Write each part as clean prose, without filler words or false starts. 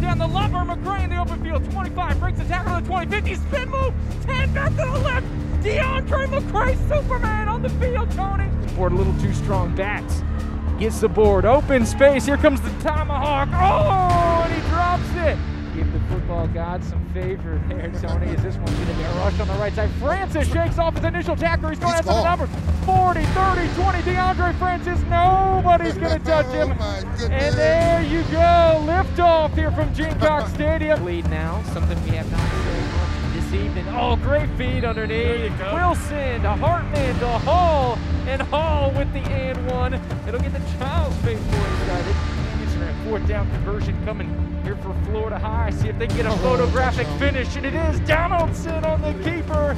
down the lumber. Maclay in the open field. 25 breaks the tackle to the 20. 50 spin move. 10 back to the left. DeAndre Maclay, Superman on the field, Tony. Board a little too strong. Bats gets the board. Open space. Here comes the tomahawk. Oh, and he drops it. Give the football god some favor there, Tony. Is this one going to be a rush on the right side? Francis shakes off his initial tackler. He's going to have some numbers. 40, 30, 20. DeAndre Francis. Nobody's going to touch him. And there you go. Lift off here from Jincock Stadium. Lead now. Something we have not seen much this evening. Oh, great feed underneath. Wilson to Hartman to Hall. And Hall with the and one. It'll get the Child's faithful excited. Fourth down conversion coming here for Florida High. See if they can get a photographic finish, and it is Donaldson on the keeper.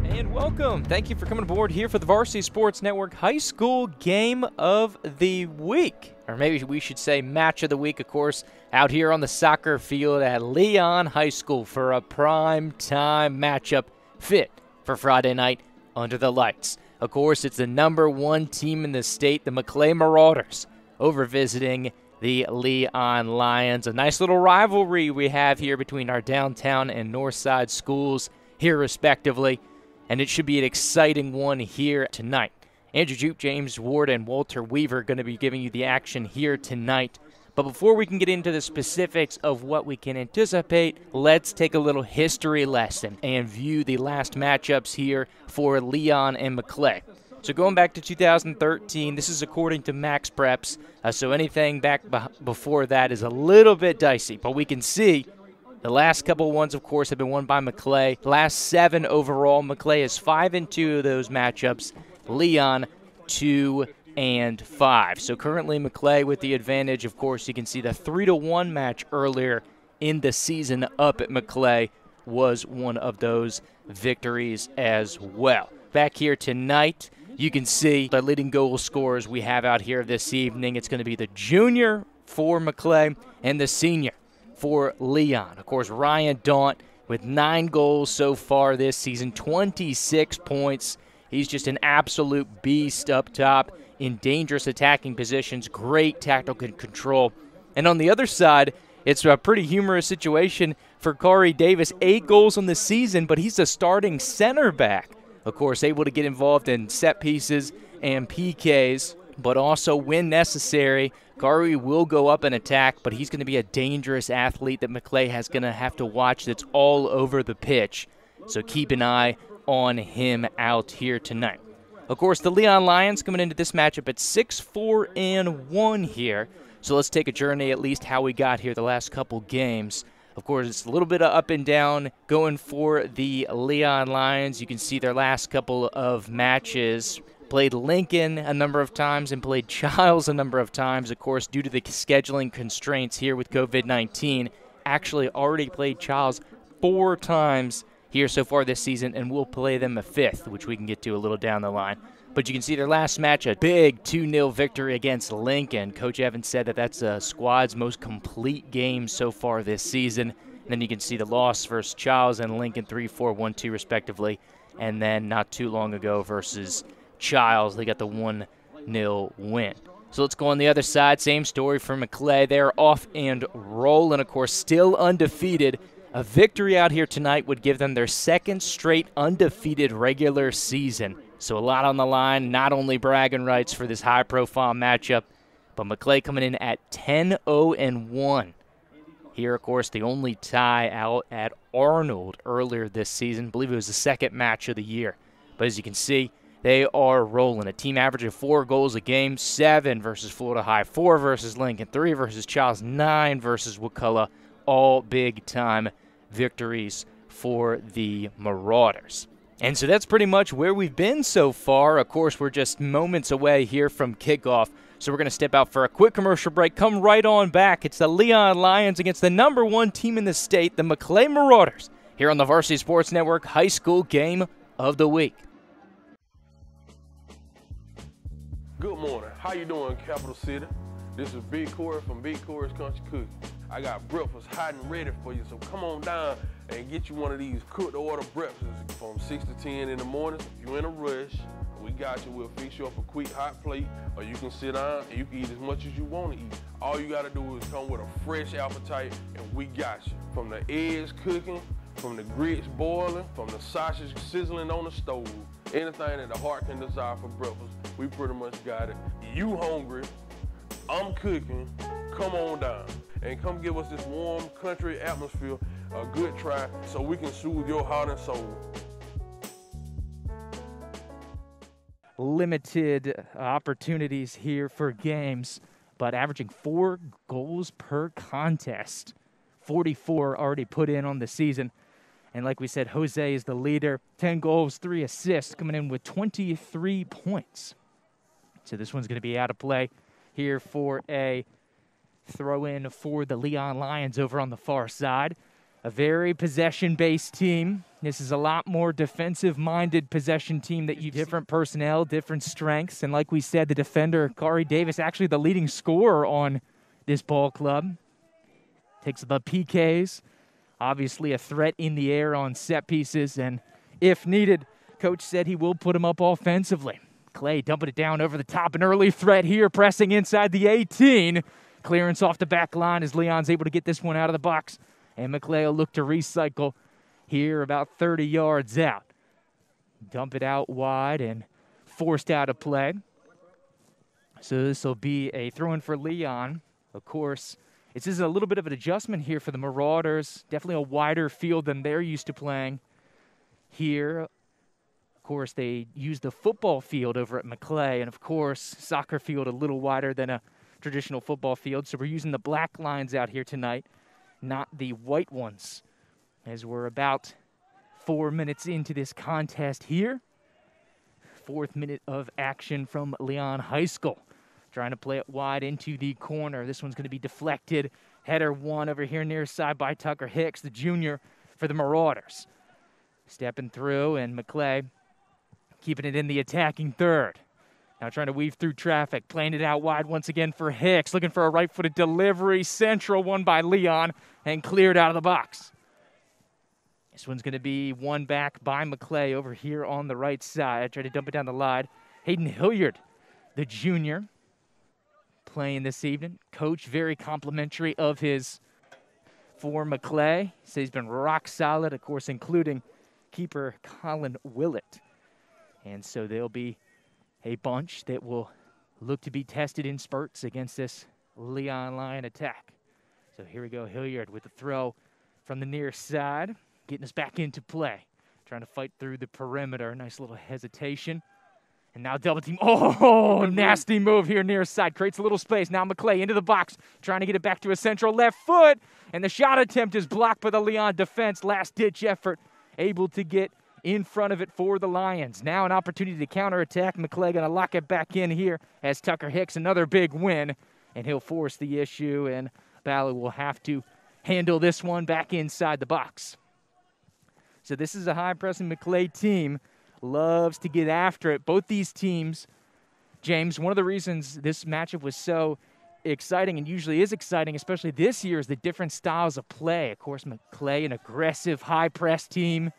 And welcome. Thank you for coming aboard here for the Varsity Sports Network High School Game of the Week. Or maybe we should say Match of the Week, of course, out here on the soccer field at Leon High School for a prime time matchup fit for Friday night under the lights. Of course, it's the #1 team in the state, the Maclay Marauders, over visiting the Leon Lions. A nice little rivalry we have here between our downtown and north side schools here respectively, and it should be an exciting one here tonight. Andrew Jupe, James Ward, and Walter Weaver are going to be giving you the action here tonight. But before we can get into the specifics of what we can anticipate, let's take a little history lesson and view the last matchups here for Leon and Maclay. So going back to 2013, this is according to Max Preps, so anything back before that is a little bit dicey. But we can see the last couple ones, of course, have been won by Maclay. Last 7 overall, Maclay is 5-2 of those matchups. Leon 2-5. So currently Maclay with the advantage. Of course, you can see the 3-1 match earlier in the season up at Maclay was one of those victories as well. Back here tonight, you can see the leading goal scorers we have out here this evening. It's going to be the junior for Maclay and the senior for Leon. Of course, Ryan Daunt with 9 goals so far this season, 26 points. He's just an absolute beast up top in dangerous attacking positions, great tactical control. And on the other side, it's a pretty humorous situation for Corey Davis. 8 goals on the season, but he's a starting center back. Of course, able to get involved in set pieces and PKs, but also when necessary, Corey will go up and attack, but he's going to be a dangerous athlete that Maclay has going to have to watch that's all over the pitch. So keep an eye on him out here tonight. Of course, the Leon Lions coming into this matchup at 6-4-1 here. So let's take a journey at least how we got here the last couple games. Of course, it's a little bit of up and down going for the Leon Lions. You can see their last couple of matches. Played Lincoln a number of times and played Childs a number of times. Of course, due to the scheduling constraints here with COVID-19, actually already played Childs 4 times here so far this season, and we'll play them a 5th, which we can get to a little down the line. But you can see their last match, a big 2-0 victory against Lincoln. Coach Evans said that that's a squad's most complete game so far this season. And then you can see the loss versus Childs and Lincoln 3-4, 1-2 respectively. And then not too long ago versus Childs, they got the 1-0 win. So let's go on the other side. Same story for Maclay. They're off and rolling, of course, still undefeated. A victory out here tonight would give them their 2nd straight undefeated regular season. So a lot on the line, not only bragging rights for this high-profile matchup, but Maclay coming in at 10-0-1. Here, of course, the only tie out at Arnold earlier this season. I believe it was the 2nd match of the year. But as you can see, they are rolling. A team average of 4 goals a game, 7 versus Florida High, 4 versus Lincoln, 3 versus Childs, 9 versus Wakulla. All big-time victories for the Marauders. And so that's pretty much where we've been so far. Of course, we're just moments away here from kickoff. So we're going to step out for a quick commercial break. Come right on back. It's the Leon Lions against the #1 team in the state, the Maclay Marauders, here on the Varsity Sports Network High School Game of the Week. Good morning. How you doing, Capital City? This is Big Corey from Big Corey's Country Cookie. I got breakfast hot and ready for you, so come on down and get you one of these cooked order breakfasts from 6 to 10 in the morning. If you're in a rush, We got you. We'll fix you up a quick hot plate, or you can sit down and you can eat as much as you want to eat. All you got to do is come with a fresh appetite, and we got you. From the eggs cooking, from the grits boiling, from the sausage sizzling on the stove, anything that the heart can desire for breakfast, we pretty much got it. You hungry, I'm cooking, come on down. And come give us this warm country atmosphere a good try so we can soothe your heart and soul. Limited opportunities here for games, but averaging 4 goals per contest. 44 already put in on the season. And like we said, Jose is the leader. 10 goals, 3 assists, coming in with 23 points. So this one's going to be out of play here for a throw-in for the Leon Lions over on the far side. A very possession-based team. This is a lot more defensive-minded possession team that you different personnel, different strengths. And like we said, the defender, Kari Davis, actually the leading scorer on this ball club. Takes the PKs. Obviously a threat in the air on set pieces. And if needed, Coach said he will put him up offensively. Clay dumping it down over the top. An early threat here, pressing inside the 18. Clearance off the back line as Leon's able to get this one out of the box. And Maclay will look to recycle here about 30 yards out. Dump it out wide and forced out of play. So this will be a throw-in for Leon. Of course, this is a little bit of an adjustment here for the Marauders. Definitely a wider field than they're used to playing here. Of course, they use the football field over at Maclay. And, of course, soccer field a little wider than a traditional football field. So we're using the black lines out here tonight, not the white ones, as we're about 4 minutes into this contest here. 4th minute of action from Leon High School. Trying to play it wide into the corner. This one's going to be deflected. Header one over here near side by Tucker Hicks, the junior for the Marauders. Stepping through, and Maclay keeping it in the attacking third. Now trying to weave through traffic, playing it out wide once again for Hicks, looking for a right-footed delivery. Central one by Leon, and cleared out of the box. This one's going to be won back by Maclay over here on the right side. Try to dump it down the line. Hayden Hilliard, the junior, playing this evening. Coach very complimentary of his for Maclay. Says he's been rock solid, of course, including keeper Colin Willett. And so there'll be a bunch that will look to be tested in spurts against this Leon Lion attack. So here we go, Hilliard with the throw from the near side, getting us back into play. Trying to fight through the perimeter. Nice little hesitation. And now double team. Oh, nasty move here near side. Creates a little space. Now Maclay into the box, trying to get it back to a central left foot. And the shot attempt is blocked by the Leon defense. Last-ditch effort, able to get in front of it for the Lions. Now an opportunity to counterattack. Maclay going to lock it back in here as Tucker Hicks, another big win. And he'll force the issue, and Ballard will have to handle this one back inside the box. So this is a high-pressing Maclay team. Loves to get after it. Both these teams, James, one of the reasons this matchup was so exciting and usually is exciting, especially this year, is the different styles of play. Of course, Maclay, an aggressive, high-press team.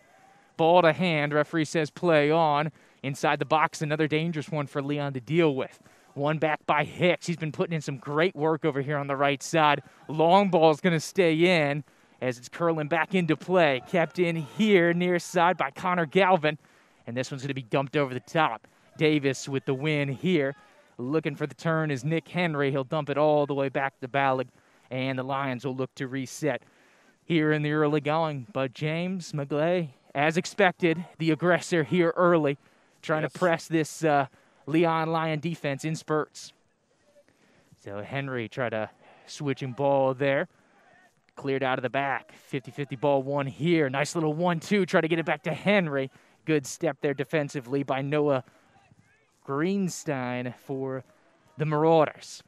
Ball to hand. Referee says play on. Inside the box, another dangerous one for Leon to deal with. One back by Hicks. He's been putting in some great work over here on the right side. Long ball is going to stay in as it's curling back into play. Kept in here near side by Connor Galvin. And this one's going to be dumped over the top. Davis with the win here. Looking for the turn is Nick Henry. He'll dump it all the way back to Ballard. And the Lions will look to reset here in the early going. But James Maclay, as expected, the aggressor here early, trying to press this Leon Lion defense in spurts. So Henry tried to switching ball there. Cleared out of the back. 50-50 ball one here. Nice little 1-2. Try to get it back to Henry. Good step there defensively by Noah Greenstein for the Marauders.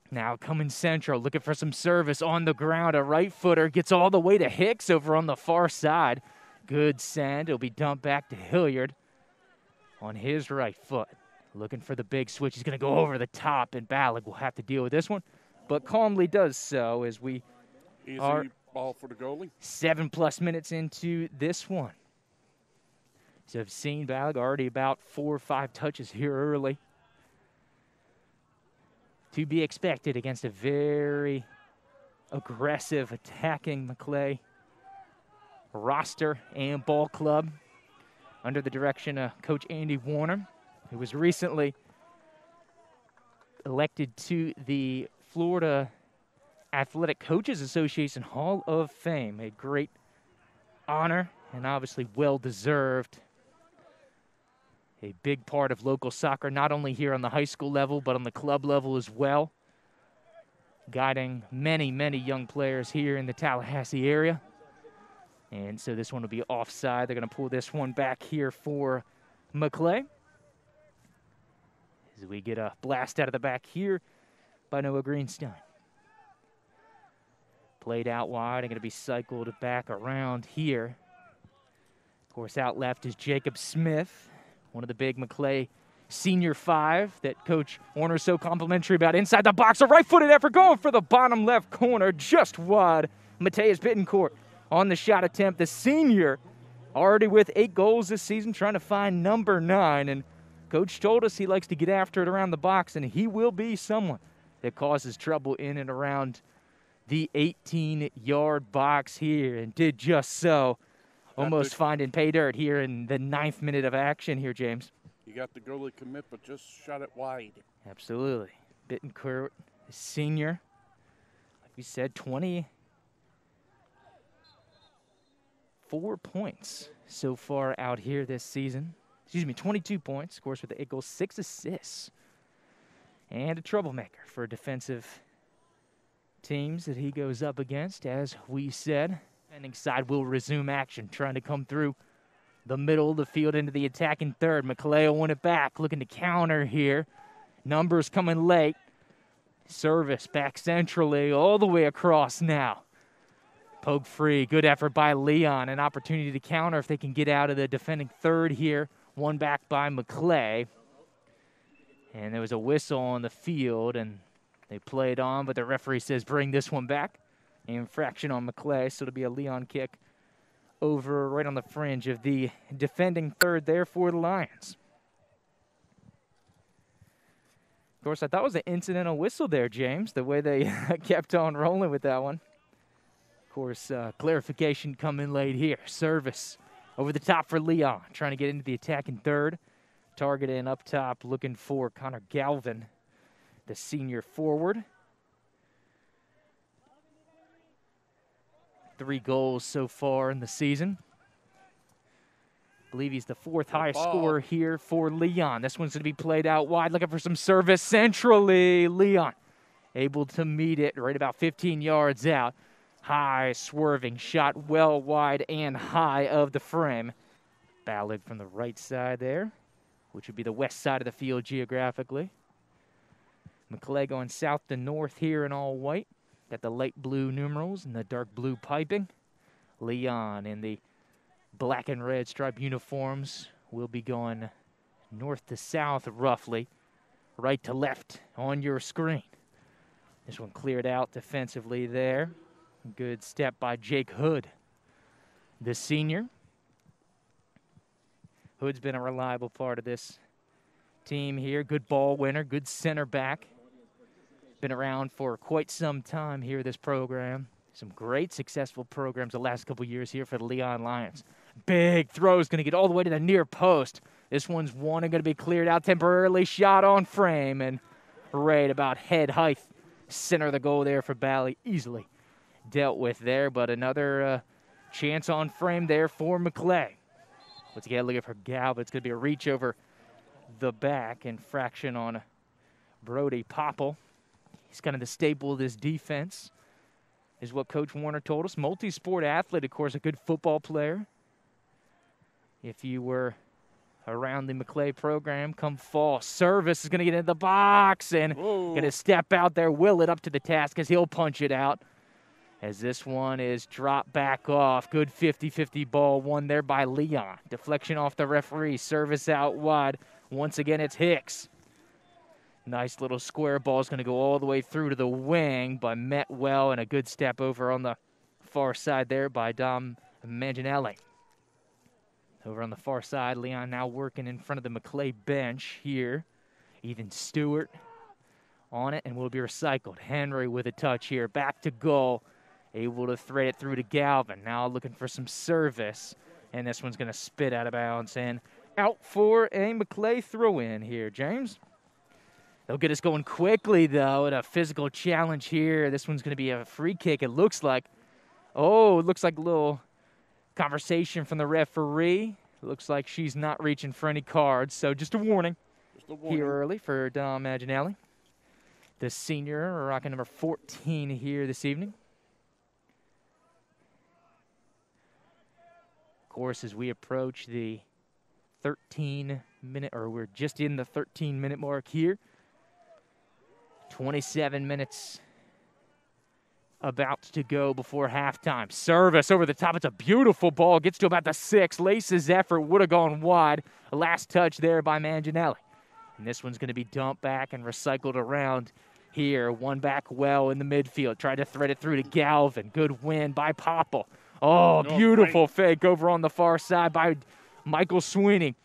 Now coming central, looking for some service on the ground. A right footer gets all the way to Hicks over on the far side. Good send. It'll be dumped back to Hilliard on his right foot. Looking for the big switch. He's going to go over the top, and Ballard will have to deal with this one, but calmly does so as we are ball for the goalie. 7+ minutes into this one. So I've seen Balog already about 4 or 5 touches here early. To be expected against a very aggressive, attacking Maclay roster and ball club under the direction of Coach Andy Warner, who was recently elected to the Florida Athletic Coaches Association Hall of Fame. A great honor and obviously well-deserved. A big part of local soccer, not only here on the high school level, but on the club level as well. Guiding many, many young players here in the Tallahassee area. And so this one will be offside. They're going to pull this one back here for Maclay. As we get a blast out of the back here by Noah Greenstein. Played out wide and going to be cycled back around here. Of course, out left is Jacob Smith, one of the big Maclay senior 5 that Coach Warner's so complimentary about. Inside the box, a right-footed effort going for the bottom left corner, just wide. Mateus Bittencourt on the shot attempt. The senior already with 8 goals this season, trying to find number 9. And Coach told us he likes to get after it around the box, and he will be someone that causes trouble in and around the 18-yard box here, and did just so. Almost finding pay dirt here in the 9th minute of action here, James. You got the goalie commit, but just shot it wide. Absolutely. Bittencourt, senior. Like we said, 24 points so far out here this season. 22 points, of course, with the 8 goals, 6 assists. And a troublemaker for defensive teams that he goes up against, as we said. Defending side will resume action, trying to come through the middle of the field into the attacking third. Maclay will win it back, looking to counter here. Numbers coming late. Service back centrally, all the way across now. Poke free, good effort by Leon. An opportunity to counter if they can get out of the defending third here. One back by Maclay. And there was a whistle on the field, and they played on, but the referee says bring this one back. Infraction on Maclay, so it'll be a Leon kick over right on the fringe of the defending third there for the Lions. Of course, I thought it was an incidental whistle there, James, the way they kept on rolling with that one. Of course, clarification coming late here. Service over the top for Leon, trying to get into the attacking third. Targeting up top, looking for Connor Galvin, the senior forward. 3 goals so far in the season. I believe he's the 4th highest scorer here for Leon. This one's going to be played out wide, looking for some service centrally. Leon able to meet it right about 15 yards out. High swerving shot, well wide and high of the frame. Balog from the right side there, which would be the west side of the field geographically. Maclay going south to north here in all white. Got the light blue numerals and the dark blue piping. Leon in the black and red striped uniforms will be going north to south roughly, right to left on your screen. This one cleared out defensively there. Good step by Jake Hood, the senior. Hood's been a reliable part of this team here. Good ball winner, good center back. Been around for quite some time here, this program. Some great successful programs the last couple years here for the Leon Lions. Big throw is going to get all the way to the near post. This one's one and going to be cleared out temporarily. Shot on frame and right about head height. Center of the goal there for Bally. Easily dealt with there, but another chance on frame there for Maclay. Once again, looking for Galvin. It's going to be a reach over the back. Infraction on Brody Popple. He's kind of the staple of this defense, is what Coach Warner told us. Multi-sport athlete, of course, a good football player. If you were around the Maclay program, come fall. Service is going to get in the box and going to step out there, will it up to the task as he'll punch it out. As this one is dropped back off. Good 50-50 ball won there by Leon. Deflection off the referee. Service out wide. Once again, it's Hicks. Nice little square ball is going to go all the way through to the wing, but met well, and a good step over on the far side there by Dom Manginelli. Over on the far side, Leon now working in front of the Maclay bench here. Ethan Stewart on it and will be recycled. Henry with a touch here, back to goal. Able to thread it through to Galvin. Now looking for some service. And this one's going to spit out of bounds and out for a Maclay throw-in here, James. They'll get us going quickly, though, at a physical challenge here. This one's going to be a free kick, it looks like. Oh, it looks like a little conversation from the referee. Looks like she's not reaching for any cards, so just a warning. Here early for Dom Maginelli. The senior rocking number 14 here this evening. Of course, as we approach the 13-minute, or we're just in the 13-minute mark here. 27 minutes about to go before halftime. Service over the top. It's a beautiful ball. Gets to about the 6. Lace's effort would have gone wide. A last touch there by Manginelli. And this one's going to be dumped back and recycled around here. One back well in the midfield. Tried to thread it through to Galvin. Good win by Popple. Oh, beautiful fake over on the far side by Michael Sweeney.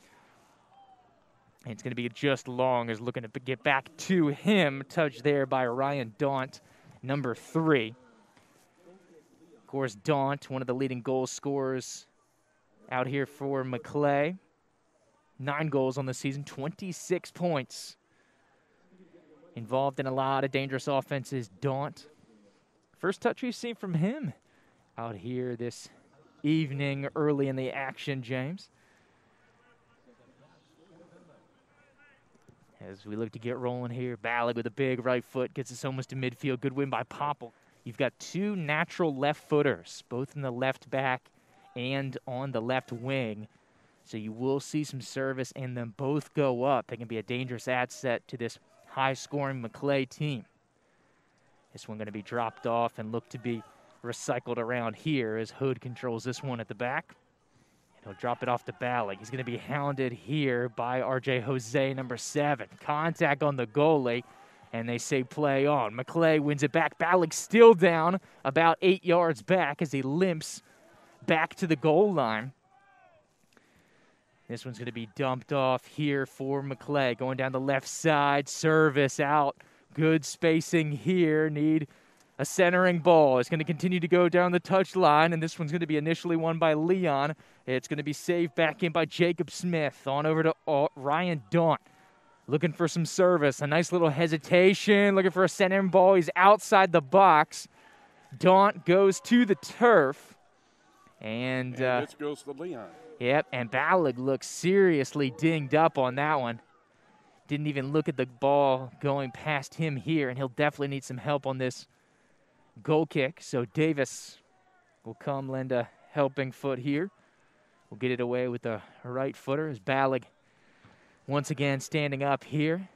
And it's going to be just long as looking to get back to him. Touch there by Ryan Daunt, number 3. Of course, Daunt, one of the leading goal scorers out here for Maclay. 9 goals on the season, 26 points. Involved in a lot of dangerous offenses, Daunt. First touch we've seen from him out here this evening early in the action, James. As we look to get rolling here, Ballig with a big right foot gets us almost to midfield. Good win by Popple. You've got 2 natural left footers, both in the left back and on the left wing. So you will see some service and them both go up. They can be a dangerous asset to this high-scoring Maclay team. This one going to be dropped off and look to be recycled around here as Hood controls this one at the back. He'll drop it off to Ballig. He's going to be hounded here by R.J. Jose, number 7. Contact on the goalie, and they say play on. Maclay wins it back. Ballig still down about 8 yards back as he limps back to the goal line. This one's going to be dumped off here for Maclay. Going down the left side, service out. Good spacing here. Need a centering ball. It's going to continue to go down the touch line, and this one's going to be initially won by Leon. It's going to be saved back in by Jacob Smith. On over to Ryan Daunt. Looking for some service. A nice little hesitation. Looking for a centering ball. He's outside the box. Daunt goes to the turf. And this goes to Leon. Yep, and Ballig looks seriously dinged up on that one. Didn't even look at the ball going past him here, and he'll definitely need some help on this goal kick. So Davis will come lend a helping foot here. We'll get it away with the right footer as Ballig once again standing up here.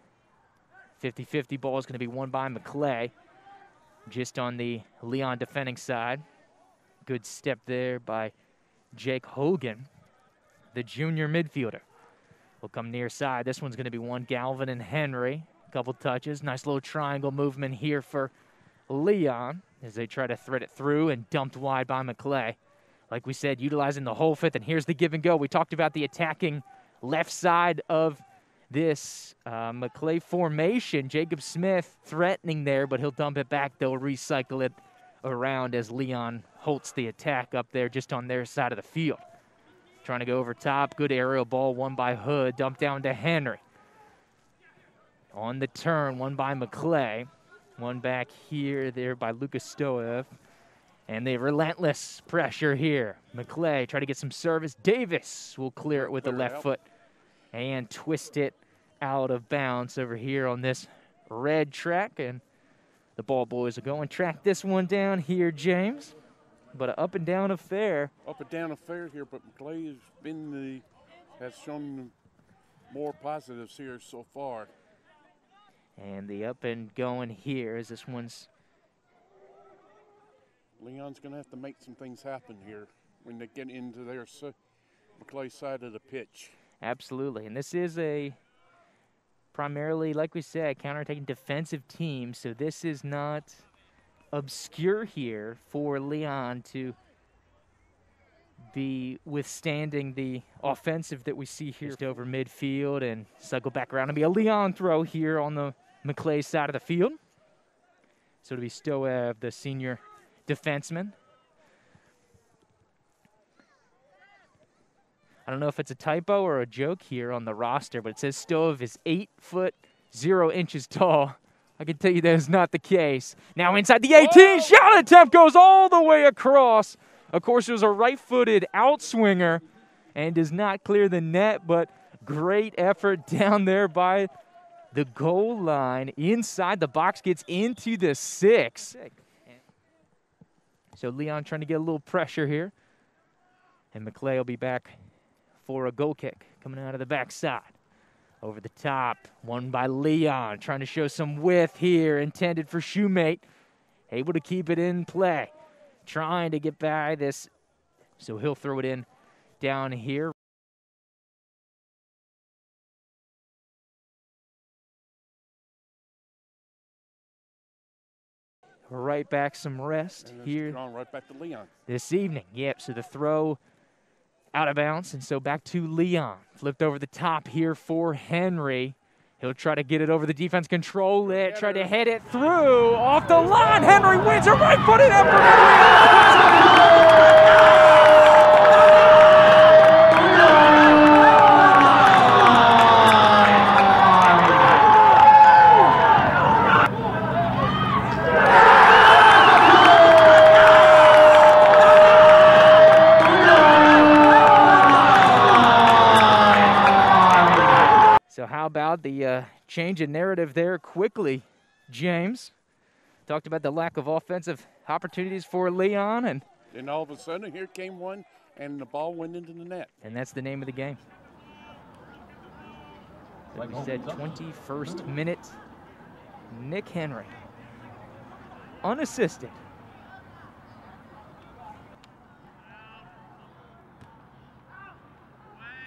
50-50 ball is going to be won by Maclay. Just on the Leon defending side. Good step there by Jake Hogan, the junior midfielder. Will come near side. This one's going to be one Galvin and Henry. A couple touches. Nice little triangle movement here for Leon as they try to thread it through and dumped wide by Maclay. Like we said, utilizing the whole fifth, and here's the give and go. We talked about the attacking left side of this Maclay formation. Jacob Smith threatening there, but he'll dump it back. They'll recycle it around as Leon halts the attack up there just on their side of the field. Trying to go over top. Good aerial ball, won by Hood. Dumped down to Henry. On the turn, won by Maclay. One back here, there by Lucas Stoev. And the relentless pressure here. Maclay try to get some service. Davis will clear it with the left foot and twist it out of bounds over here on this red track. And the ball boys will go and track this one down here, James. But an up and down affair. Up and down affair here, but Maclay has shown more positives here so far. And the up and going here as this one's. Leon's going to have to make some things happen here when they get into their Maclay side of the pitch. Absolutely. And this is a primarily, like we said, counterattacking defensive team. So this is not obscure here for Leon to be withstanding the offensive that we see here. Just over midfield and cycle back around. It'll be a Leon throw here on the Maclay side of the field. So it'll be Stoev, the senior defenseman. I don't know if it's a typo or a joke here on the roster, but it says Stoev is 8 foot 0 inches tall. I can tell you that is not the case. Now inside the 18, shot attempt goes all the way across. Of course, it was a right-footed outswinger and does not clear the net, but great effort down there by the goal line. Inside the box, gets into the 6. So Leon trying to get a little pressure here. And Maclay will be back for a goal kick coming out of the backside. Over the top, won by Leon, trying to show some width here, intended for Shoemate. Able to keep it in play. Trying to get by this, so he'll throw it in down here. Right back some rest here right back to Leon this evening. Yep, so the throw out of bounds, and so back to Leon. Flipped over the top here for Henry. He'll try to get it over the defense, control it, try to head it through, off the line. Henry wins a right-footed effort. So how about the change in narrative there quickly, James? Talked about the lack of offensive opportunities for Leon, and all of a sudden here came one, and the ball went into the net. And that's the name of the game. Like we said, 21st minute, Nick Henry, unassisted.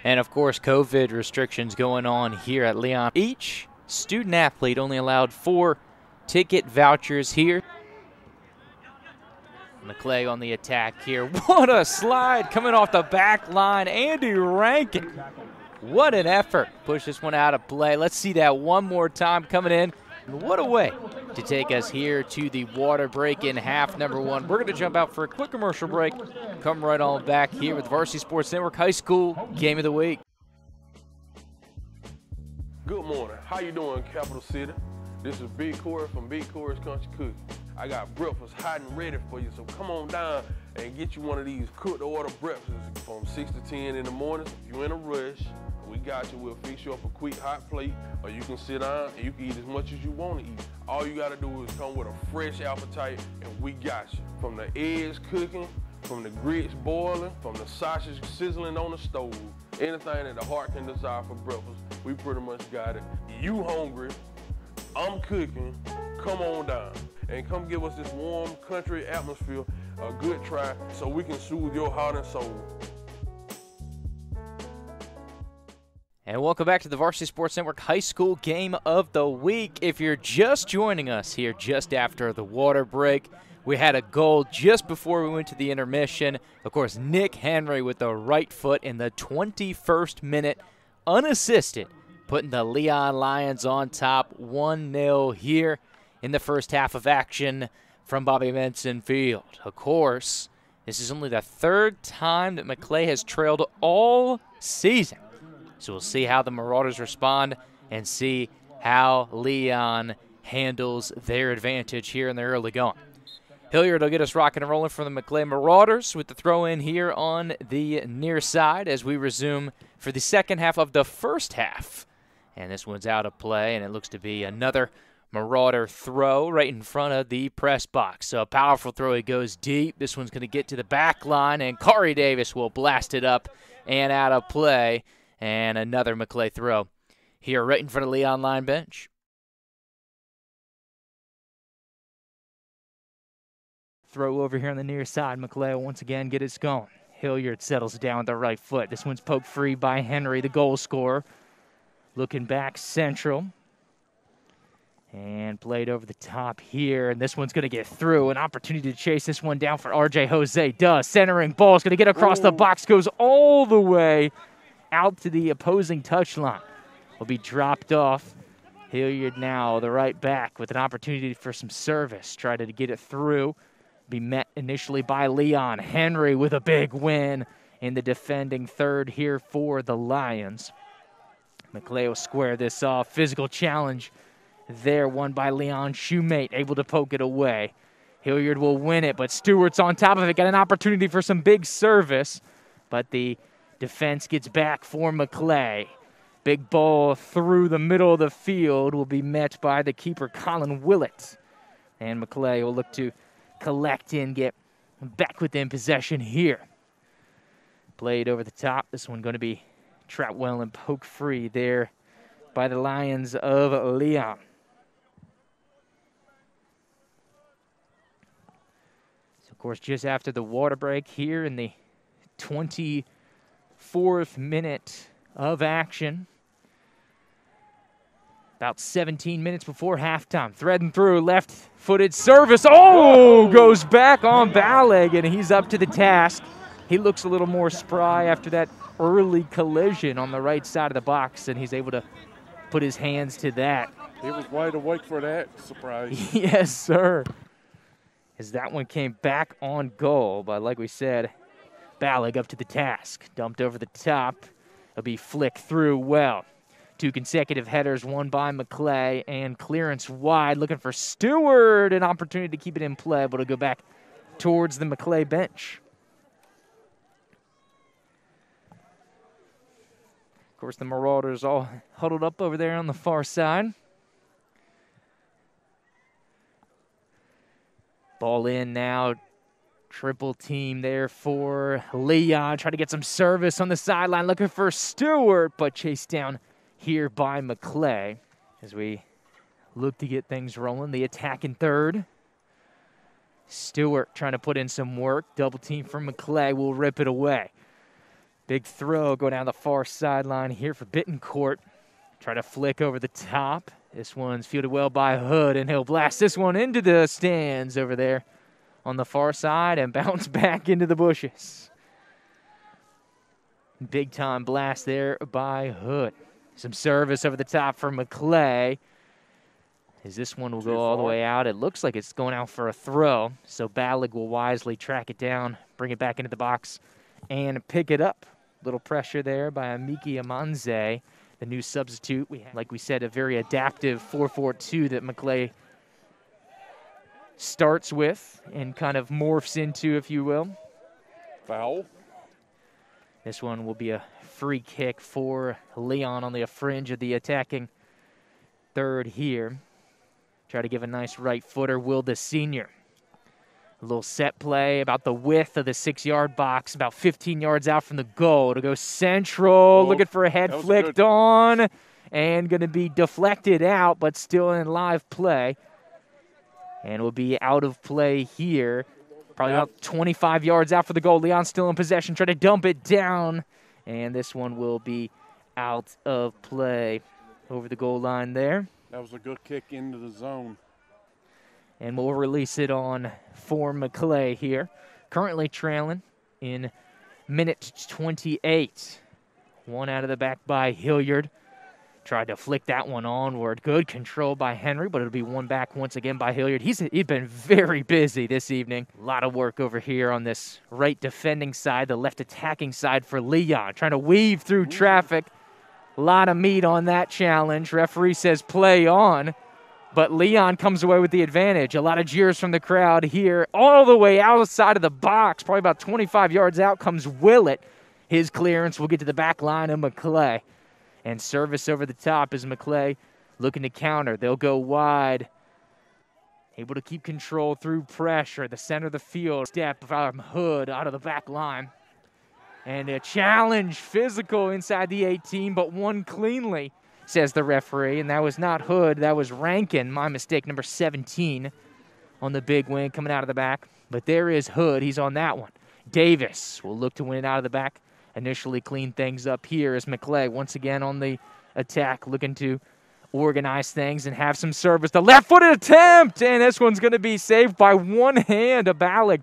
And, of course, COVID restrictions going on here at Leon. Each student-athlete only allowed 4 ticket vouchers here. Maclay on the attack here. What a slide coming off the back line. Andy Rankin. What an effort. Push this one out of play. Let's see that one more time coming in. What a way to take us here to the water break in half number 1. We're going to jump out for a quick commercial break. Come right on back here with Varsity Sports Network High School Game of the Week. Good morning. How you doing, Capital City? This is Big Corey from Big Corey's Country Cooking. I got breakfast hot and ready for you, so come on down and get you one of these cooked-to-order breakfasts from 6 to 10 in the morning. If you're in a rush, we got you. We'll fix you up a quick hot plate, or you can sit down and you can eat as much as you want to eat. All you got to do is come with a fresh appetite, and we got you. From the eggs cooking, from the grits boiling, from the sausage sizzling on the stove, anything that the heart can desire for breakfast, we pretty much got it. You hungry, I'm cooking, come on down and come give us this warm country atmosphere a good try so we can soothe your heart and soul. And welcome back to the Varsity Sports Network High School Game of the Week. If you're just joining us here just after the water break, we had a goal just before we went to the intermission. Of course, Nick Henry with the right foot in the 21st minute, unassisted, putting the Leon Lions on top 1-0 here in the first half of action from Bobby Benson Field. Of course, this is only the 3rd time that Maclay has trailed all season. So we'll see how the Marauders respond and see how Leon handles their advantage here in the early going. Hilliard will get us rocking and rolling for the Maclay Marauders with the throw in here on the near side as we resume for the second half of the first half. And this one's out of play, and it looks to be another Marauder throw right in front of the press box. So a powerful throw. It goes deep. This one's going to get to the back line, and Corey Davis will blast it up and out of play. And another Maclay throw here right in front of Leon line bench. Throw over here on the near side. Maclay will once again get it going. Hilliard settles down with the right foot. This one's poked free by Henry, the goal scorer. Looking back central. And played over the top here, and this one's going to get through. An opportunity to chase this one down for RJ Jose. Does. Centering ball is going to get across the box, goes all the way out to the opposing touchline. Will be dropped off. Hilliard now, the right back, with an opportunity for some service. Try to get it through. Be met initially by Leon. Henry with a big win in the defending third here for the Lions. Maclay will square this off. Physical challenge there, won by Leon Shoemate, able to poke it away. Hilliard will win it, but Stewart's on top of it. Got an opportunity for some big service, but the defense gets back for Maclay. Big ball through the middle of the field will be met by the keeper, Colin Willett. And Maclay will look to collect and get back within possession here. Played over the top. This one going to be trapped well and poke free there by the Lions of Leon. So, of course, just after the water break here in the 24th minute of action. About 17 minutes before halftime. Threading through, left-footed service. Oh, goes back on Ballig, and he's up to the task. He looks a little more spry after that early collision on the right side of the box, and he's able to put his hands to that. He was wide awake for that surprise. Yes, sir. As that one came back on goal, but like we said, Ballig up to the task. Dumped over the top. It'll be flicked through well. 2 consecutive headers won by Maclay, and clearance wide, looking for Stewart. An opportunity to keep it in play, but it'll go back towards the Maclay bench. Of course, the Marauders all huddled up over there on the far side. Ball in now. Triple team there for Leon. Try to get some service on the sideline. Looking for Stewart, but chased down here by Maclay. As we look to get things rolling. The attack in third. Stewart trying to put in some work. Double team from Maclay will rip it away. Big throw go down the far sideline here for Bittencourt. Try to flick over the top. This one's fielded well by Hood, and he'll blast this one into the stands over there on the far side and bounce back into the bushes. Big time blast there by Hood. Some service over the top for Maclay. As this one will go all the way out. It looks like it's going out for a throw, so Ballig will wisely track it down, bring it back into the box, and pick it up. Little pressure there by Amiki Amanze, the new substitute. We have, like we said, a very adaptive 4-4-2 that Maclay starts with and kind of morphs into, if you will. Foul. This one will be a free kick for Leon on the fringe of the attacking third here. Try to give a nice right footer, Will the senior. A little set play about the width of the 6-yard box, about 15 yards out from the goal to go central. Looking for a head flicked on and going to be deflected out, but still in live play. And will be out of play here. Probably about 25 yards out for the goal. Leon still in possession, trying to dump it down. And this one will be out of play over the goal line there. That was a good kick into the zone. And we'll release it on for Maclay here. Currently trailing in minute 28. One out of the back by Hilliard. Tried to flick that one onward. Good control by Henry, but it'll be one back once again by Hilliard. He's been very busy this evening. A lot of work over here on this right defending side, the left attacking side for Leon. Trying to weave through traffic. A lot of meat on that challenge. Referee says play on, but Leon comes away with the advantage. A lot of jeers from the crowd here. All the way outside of the box, probably about 25 yards out, comes Willett. His clearance will get to the back line of Maclay. And service over the top is Maclay looking to counter. They'll go wide. Able to keep control through pressure. The center of the field. Step from Hood out of the back line. And a challenge, physical inside the 18, but won cleanly, says the referee. And that was not Hood, that was Rankin. My mistake, number 17 on the big win coming out of the back. But there is Hood, he's on that one. Davis will look to win it out of the back. Initially clean things up here as Maclay once again on the attack, looking to organize things and have some service. The left-footed attempt, and this one's going to be saved by one hand. Balag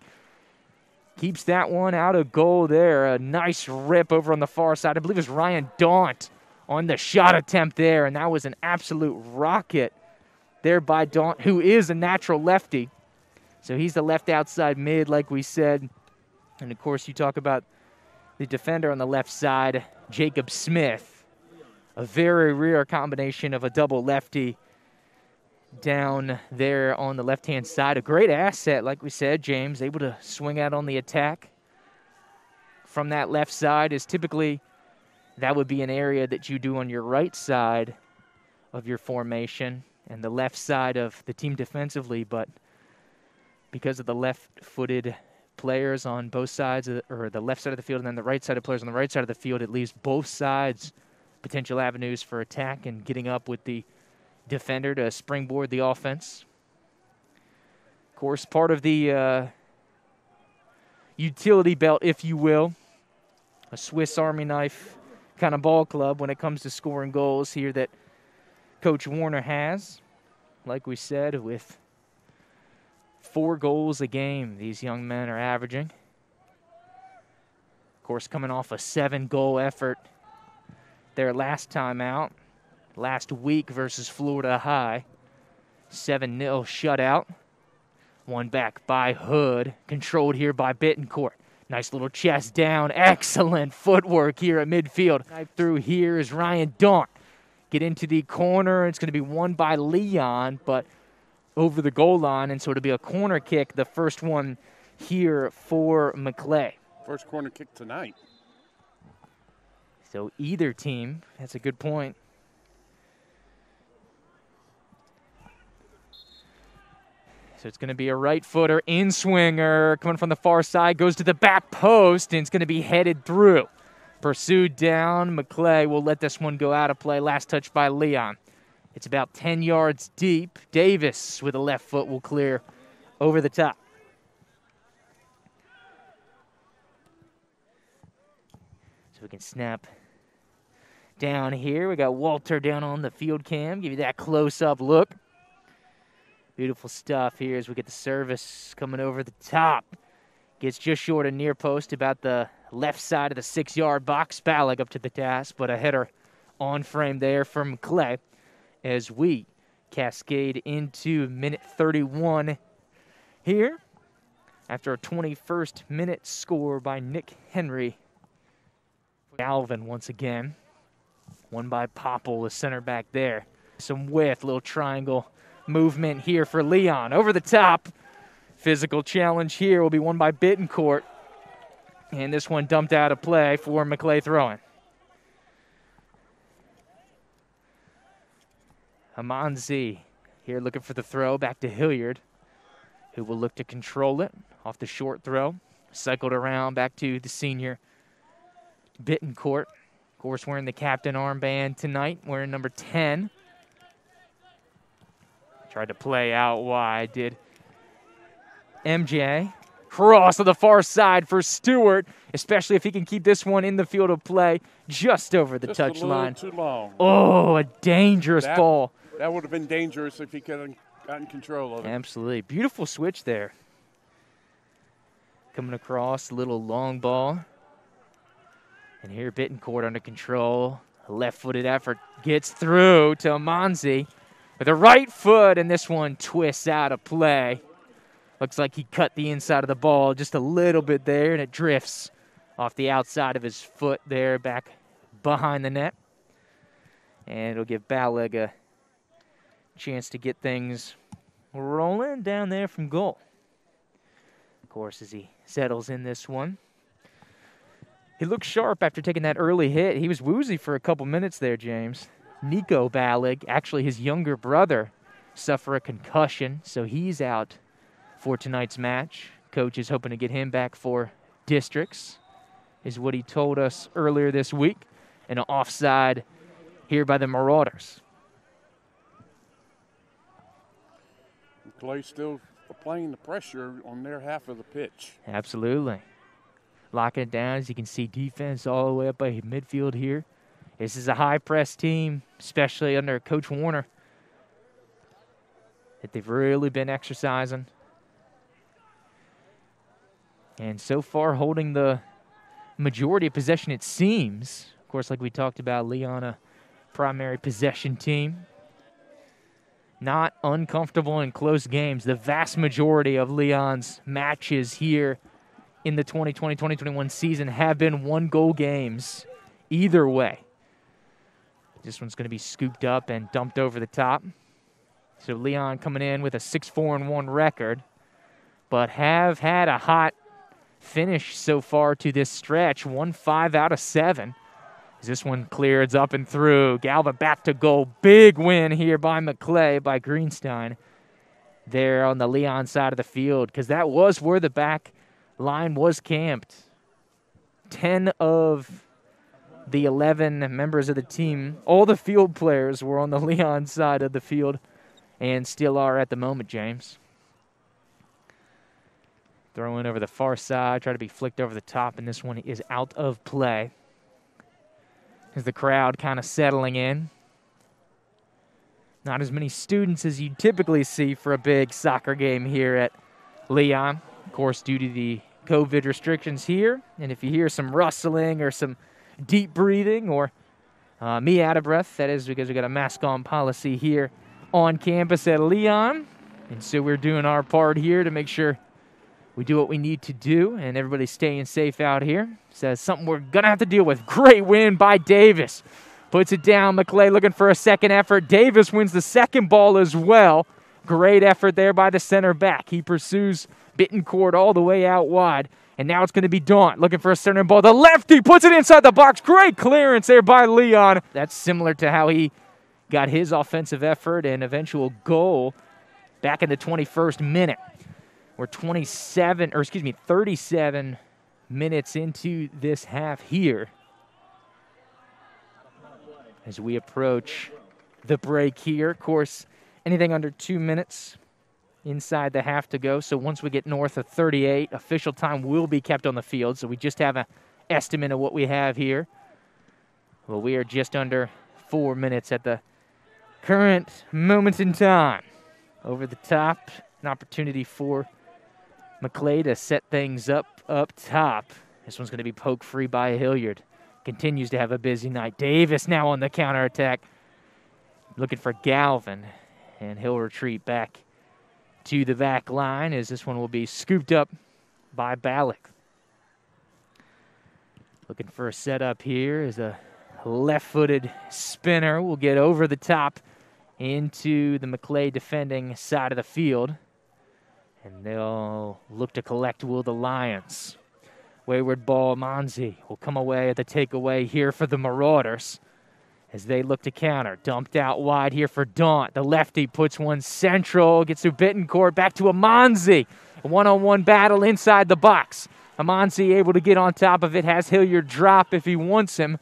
keeps that one out of goal there. A nice rip over on the far side. I believe it was Ryan Daunt on the shot attempt there, and that was an absolute rocket there by Daunt, who is a natural lefty. So he's the left outside mid, like we said. And, of course, you talk about the defender on the left side, Jacob Smith. A very rare combination of a double lefty down there on the left-hand side. A great asset, like we said, James, able to swing out on the attack from that left side. Is typically that would be an area that you do on your right side of your formation and the left side of the team defensively, but because of the left-footed players on both sides, or the left side of the field and then the right side of players on the right side of the field, it leaves both sides potential avenues for attack and getting up with the defender to springboard the offense. Of course, part of the utility belt, if you will, a Swiss Army knife kind of ball club when it comes to scoring goals here that Coach Warner has. Like we said, with 4 goals a game these young men are averaging. Of course, coming off a 7-goal effort their last time out, last week versus Florida High. 7-0 shutout. One back by Hood, controlled here by Bittencourt. Nice little chest down, excellent footwork here at midfield. Right through here is Ryan Daunt. Get into the corner, it's going to be won by Leon, but over the goal line, and so it'll be a corner kick, the first one here for Maclay. First corner kick tonight. So either team, that's a good point. So it's going to be a right footer, in swinger, coming from the far side, goes to the back post, and it's going to be headed through. Pursued down, Maclay will let this one go out of play. Last touch by Leon. It's about 10 yards deep. Davis with a left foot will clear over the top. So we can snap down here. We got Walter down on the field cam. Give you that close-up look. Beautiful stuff here as we get the service coming over the top. Gets just short of near post, about the left side of the 6-yard box. Balag up to the task, but a header on frame there from Maclay as we cascade into minute 31 here after a 21st minute score by Nick Henry. Alvin once again. One by Popple, the center back there. Some width, little triangle movement here for Leon. Over the top. Physical challenge here will be won by Bittencourt. And this one dumped out of play for Maclay throwing. Amanzi here looking for the throw back to Hilliard, who will look to control it off the short throw. Cycled around back to the senior Bittencourt. Of course, wearing the captain armband tonight, wearing number 10. Tried to play out wide, did MJ. Cross to the far side for Stewart, especially if he can keep this one in the field of play just over the touch line. Too long. Oh, a dangerous ball. That would have been dangerous if he could have gotten control of it. Absolutely. Beautiful switch there. Coming across, a little long ball. And here Bittencourt under control. A left-footed effort gets through to Amanzi with a right foot, and this one twists out of play. Looks like he cut the inside of the ball just a little bit there, and it drifts off the outside of his foot there back behind the net. And it'll give Balag a chance to get things rolling down there from goal. Of course, as he settles in this one. He looked sharp after taking that early hit. He was woozy for a couple minutes there, James. Nico Balag, actually his younger brother, suffered a concussion, so he's out for tonight's match. Coach is hoping to get him back for districts, is what he told us earlier this week. And an offside here by the Marauders. Clay still applying the pressure on their half of the pitch. Absolutely. Locking it down, as you can see, defense all the way up by midfield here This is a high-press team, especially under Coach Warner, that they've really been exercising. And so far holding the majority of possession, it seems. Of course, like we talked about, Leon, a primary possession team. Not uncomfortable in close games. The vast majority of Leon's matches here in the 2020-2021 season have been one-goal games either way. This one's going to be scooped up and dumped over the top. So Leon coming in with a 6-4-1 record, but have had a hot finish so far to this stretch. 1 5 out of 7. As this one clears up and through. Galva back to goal. Big win here by Maclay, by Greenstein, there on the Leon side of the field, because that was where the back line was camped. 10 of the 11 members of the team, all the field players, were on the Leon side of the field and still are at the moment, James. Throw in over the far side, try to be flicked over the top, and this one is out of play. As the crowd kind of settling in. Not as many students as you typically see for a big soccer game here at Leon. Of course, due to the COVID restrictions here. And if you hear some rustling or some deep breathing or me out of breath, that is because we got a mask on policy here on campus at Leon. And so we're doing our part here to make sure we do what we need to do, and everybody's staying safe out here. So that's something we're going to have to deal with. Great win by Davis. Puts it down. Maclay looking for a second effort. Davis wins the second ball as well. Great effort there by the center back. He pursues Bittencourt all the way out wide. And now it's going to be Daunt looking for a center ball. The lefty puts it inside the box. Great clearance there by Leon. That's similar to how he got his offensive effort and eventual goal back in the 21st minute. We're 37 minutes into this half here as we approach the break here. Of course, anything under 2 minutes inside the half to go. So once we get north of 38, official time will be kept on the field. So we just have an estimate of what we have here. Well, we are just under 4 minutes at the current moment in time. Over the top, an opportunity for Maclay to set things up top. This one's going to be poked free by Hilliard. Continues to have a busy night. Davis now on the counterattack. Looking for Galvin. And he'll retreat back to the back line as this one will be scooped up by Ballack. Looking for a setup here as a left-footed spinner will get over the top into the Maclay defending side of the field. And they'll look to collect will the Lions. Wayward ball, Monzi will come away at the takeaway here for the Marauders as they look to counter. Dumped out wide here for Daunt. The lefty puts one central, gets to Bittencourt, back to Amonzi. A one-on-one battle inside the box. Amonzi able to get on top of it, has Hilliard drop if he wants him.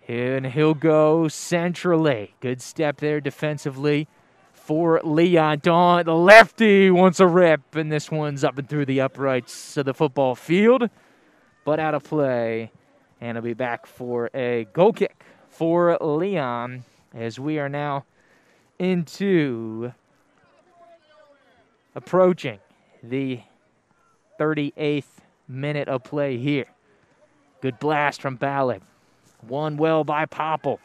And he'll go centrally. Good step there defensively for Leon. Daunt, the lefty, wants a rip, and this one's up and through the uprights of the football field, but out of play. And it'll be back for a goal kick for Leon as we are now approaching the 38th minute of play here. Good blast from Ballard. Won well by Popple.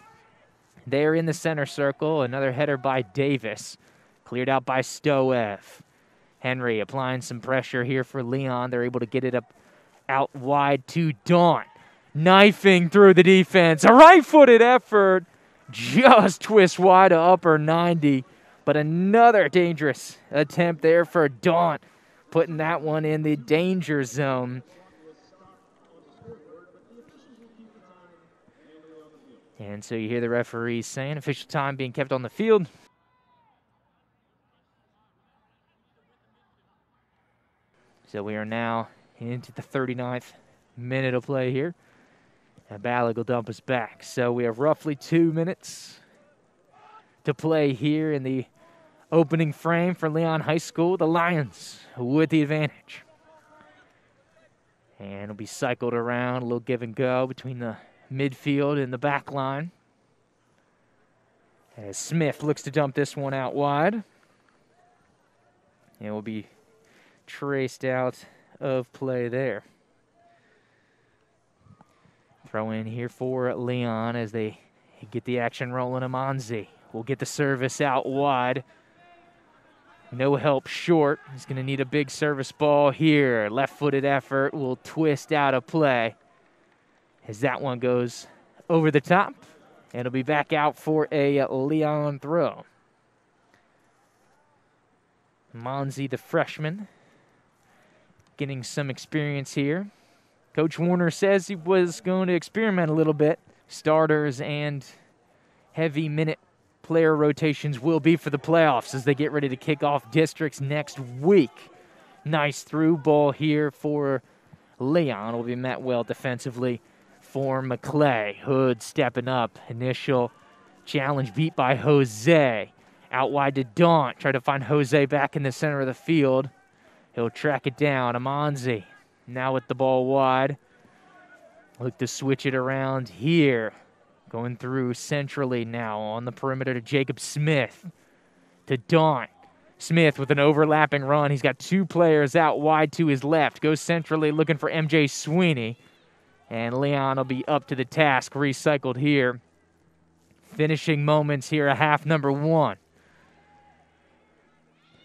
There in the center circle, another header by Davis. Cleared out by Stoev. Henry applying some pressure here for Leon. They're able to get it up out wide to Daunt. Knifing through the defense. A right-footed effort. Just twist wide to upper 90. But another dangerous attempt there for Daunt. Putting that one in the danger zone. And so you hear the referees saying official time being kept on the field. So we are now into the 39th minute of play here. And Ballard will dump us back. So we have roughly 2 minutes to play here in the opening frame for Leon High School. The Lions with the advantage. And it'll be cycled around, a little give and go between the midfield in the back line. As Smith looks to dump this one out wide. And will be traced out of play there. Throw in here for Leon as they get the action rolling. Amanzi will get the service out wide. No help short. He's going to need a big service ball here. Left-footed effort will twist out of play as that one goes over the top. And it'll be back out for a Leon throw. Monzi, the freshman, getting some experience here. Coach Warner says he was going to experiment a little bit. Starters and heavy minute player rotations will be for the playoffs as they get ready to kick off districts next week. Nice through ball here for Leon. Will be met well defensively for Maclay. Hood stepping up. Initial challenge beat by Jose. Out wide to Daunt. Try to find Jose back in the center of the field. He'll track it down. Amanzi now with the ball wide. Look to switch it around here. Going through centrally now on the perimeter to Jacob Smith. To Daunt. Smith with an overlapping run. He's got two players out wide to his left. Goes centrally looking for MJ Sweeney. And Leon will be up to the task. Recycled here. Finishing moments here, a half number one.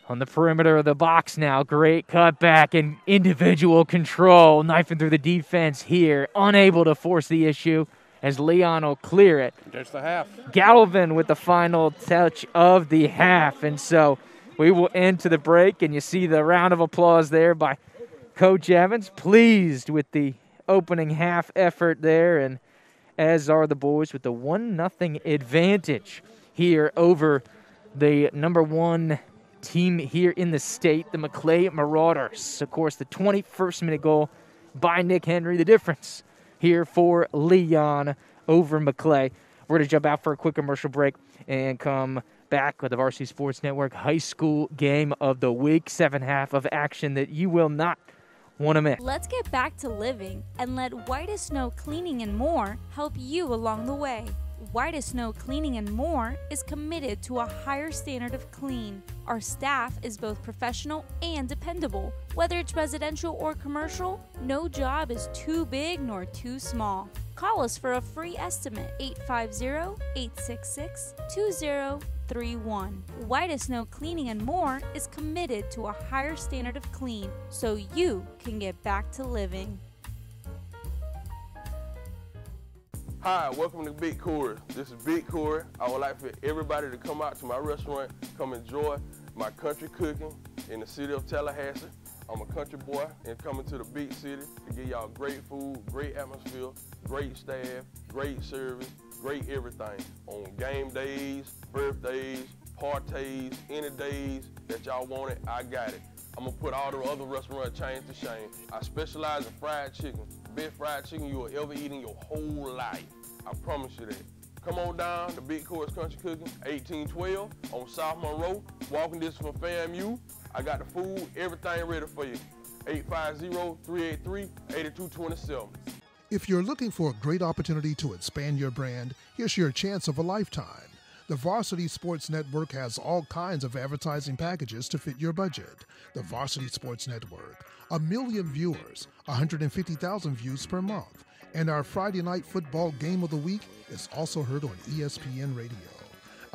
On the perimeter of the box now, great cutback and individual control. Knifing through the defense here. Unable to force the issue as Leon will clear it. There's the half. Galvin with the final touch of the half. And so we will end to the break, and you see the round of applause there by Coach Evans. Pleased with the opening half effort there, and as are the boys with the 1-0 advantage here over the number one team here in the state, the Maclay Marauders. Of course, the 21st minute goal by Nick Henry, the difference here for Leon over Maclay. We're going to jump out for a quick commercial break and come back with the Varsity Sports Network High School Game of the Week. 7.5 of action that you will not want to miss. Let's get back to living and let White as Snow Cleaning and More help you along the way. White as Snow Cleaning and More is committed to a higher standard of clean. Our staff is both professional and dependable. Whether it's residential or commercial, no job is too big nor too small. Call us for a free estimate, 850-866-2031. White as Snow Cleaning and More is committed to a higher standard of clean so you can get back to living. Hi, welcome to Big Corey. This is Big Corey. I would like for everybody to come out to my restaurant, come enjoy my country cooking in the city of Tallahassee. I'm a country boy and coming to the big city to give y'all great food, great atmosphere, great staff, great service, great everything. On game days, birthdays, parties, any days that y'all want it, I got it. I'm gonna put all the other restaurant chains to shame. I specialize in fried chicken. Best fried chicken you will ever eat in your whole life. I promise you that. Come on down to Big Corey's Country Cooking, 1812 on South Monroe. Walking distance from FAMU. I got the food, everything ready for you. 850-383-8227. If you're looking for a great opportunity to expand your brand, here's your chance of a lifetime. The Varsity Sports Network has all kinds of advertising packages to fit your budget. The Varsity Sports Network, 1 million viewers, 150,000 views per month. And our Friday night football game of the week is also heard on ESPN Radio.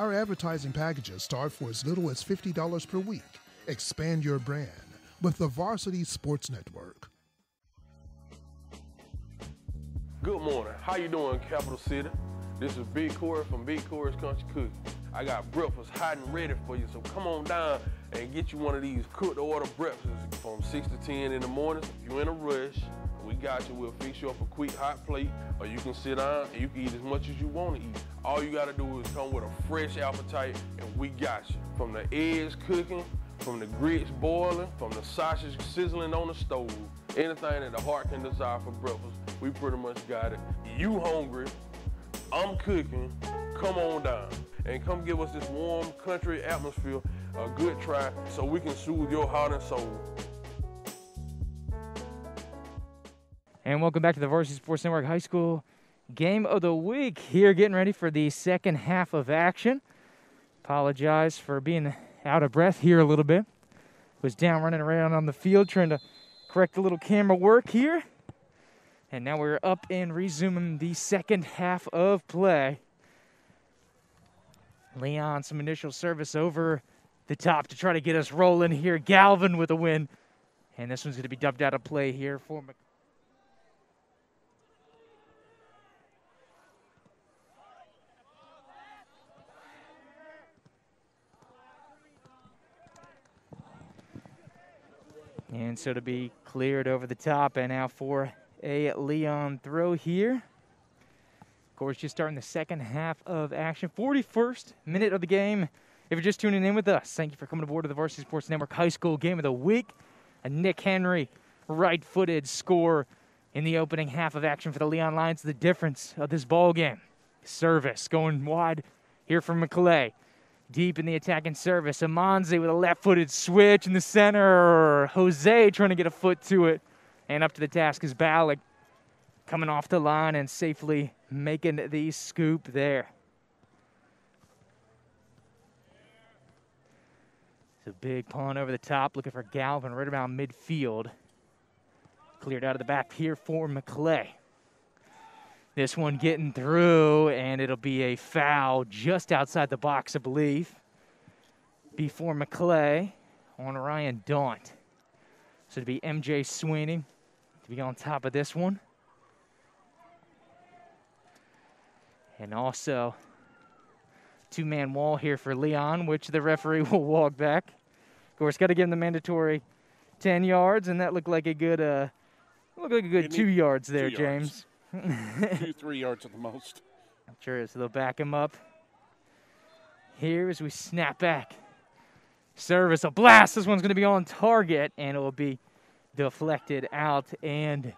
Our advertising packages start for as little as $50 per week. Expand your brand with the Varsity Sports Network. Good morning. How you doing, Capital City? This is Big Corey from Big Corey's Country Cooking. I got breakfast hot and ready for you, so come on down and get you one of these cooked order breakfasts from 6 to 10 in the morning. If you're in a rush, we got you. We'll fix you up a quick hot plate, or you can sit down and you can eat as much as you want to eat. All you got to do is come with a fresh appetite, and we got you. From the eggs cooking, from the grits boiling, from the sausage sizzling on the stove, anything that the heart can desire for breakfast, we pretty much got it. You hungry, I'm cooking, come on down and come give us this warm country atmosphere a good try so we can soothe your heart and soul. And welcome back to the Varsity Sports Network High School game of the week here, getting ready for the second half of action. Apologize for being out of breath here a little bit. Was down running around on the field trying to correct a little camera work here. And now we're up and resuming the second half of play. Leon, some initial service over the top to try to get us rolling here. Galvin with a win. And this one's going to be dubbed out of play here for Maclay. And so to be cleared over the top, and now for a Leon throw here. Of course, just starting the second half of action. 41st minute of the game. If you're just tuning in with us, thank you for coming aboard to the Varsity Sports Network High School Game of the Week. A Nick Henry right-footed score in the opening half of action for the Leon Lions. The difference of this ball game. Service going wide here from Maclay. Deep in the attacking service. Amanzi with a left-footed switch in the center. Jose trying to get a foot to it. And up to the task is Balak coming off the line and safely making the scoop there. It's a big pawn over the top, looking for Galvin right around midfield. Cleared out of the back here for Maclay. This one getting through, and it'll be a foul just outside the box, I believe, before Maclay on Ryan Daunt. So it'll be MJ Sweeney to be on top of this one. And also, two-man wall here for Leon, which the referee will walk back. Of course, got to give him the mandatory 10 yards, and that looked like a good, 2 yards there, 2 yards. James. 3 yards at the most. Sure, so they'll back him up. Here as we snap back. Service, a blast. This one's going to be on target, and it will be deflected out and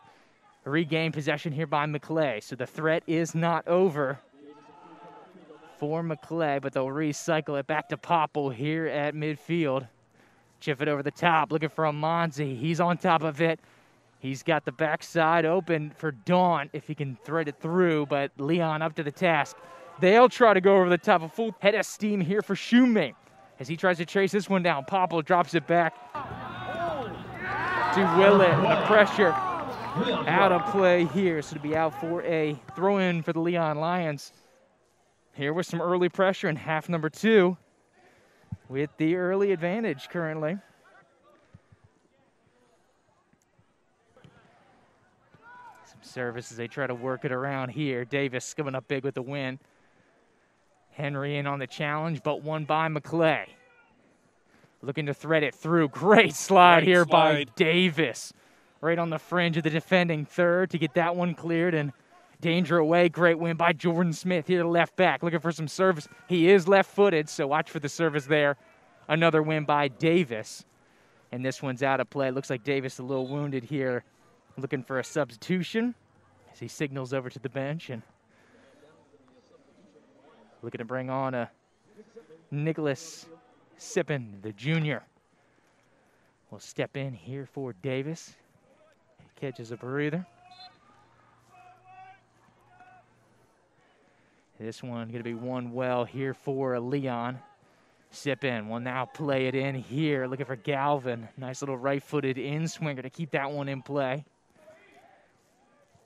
regain possession here by Maclay. So the threat is not over for Maclay, but they'll recycle it back to Popple here at midfield. Chip it over the top, looking for Amanzi. He's on top of it. He's got the backside open for Daunt if he can thread it through, but Leon up to the task. They'll try to go over the top. A full head of steam here for Shoemate as he tries to chase this one down. Popple drops it back to Willett, and the pressure out of play here. So to be out for a throw-in for the Leon Lions. Here with some early pressure in half number 2 with the early advantage currently. Some service as they try to work it around here. Davis coming up big with the win. Henry in on the challenge, but won by Maclay. Looking to thread it through. Great slide here by Davis. Right on the fringe of the defending third to get that one cleared, and danger away. Great win by Jordan Smith here, left back, looking for some service. He is left-footed, so watch for the service there. Another win by Davis. And this one's out of play. Looks like Davis a little wounded here, looking for a substitution as he signals over to the bench and looking to bring on a Nicholas Sippin, the junior. Will step in here for Davis. He catches a breather. This one going to be won well here for Leon. Sippin will now play it in here, looking for Galvin. Nice little right-footed in-swinger to keep that one in play.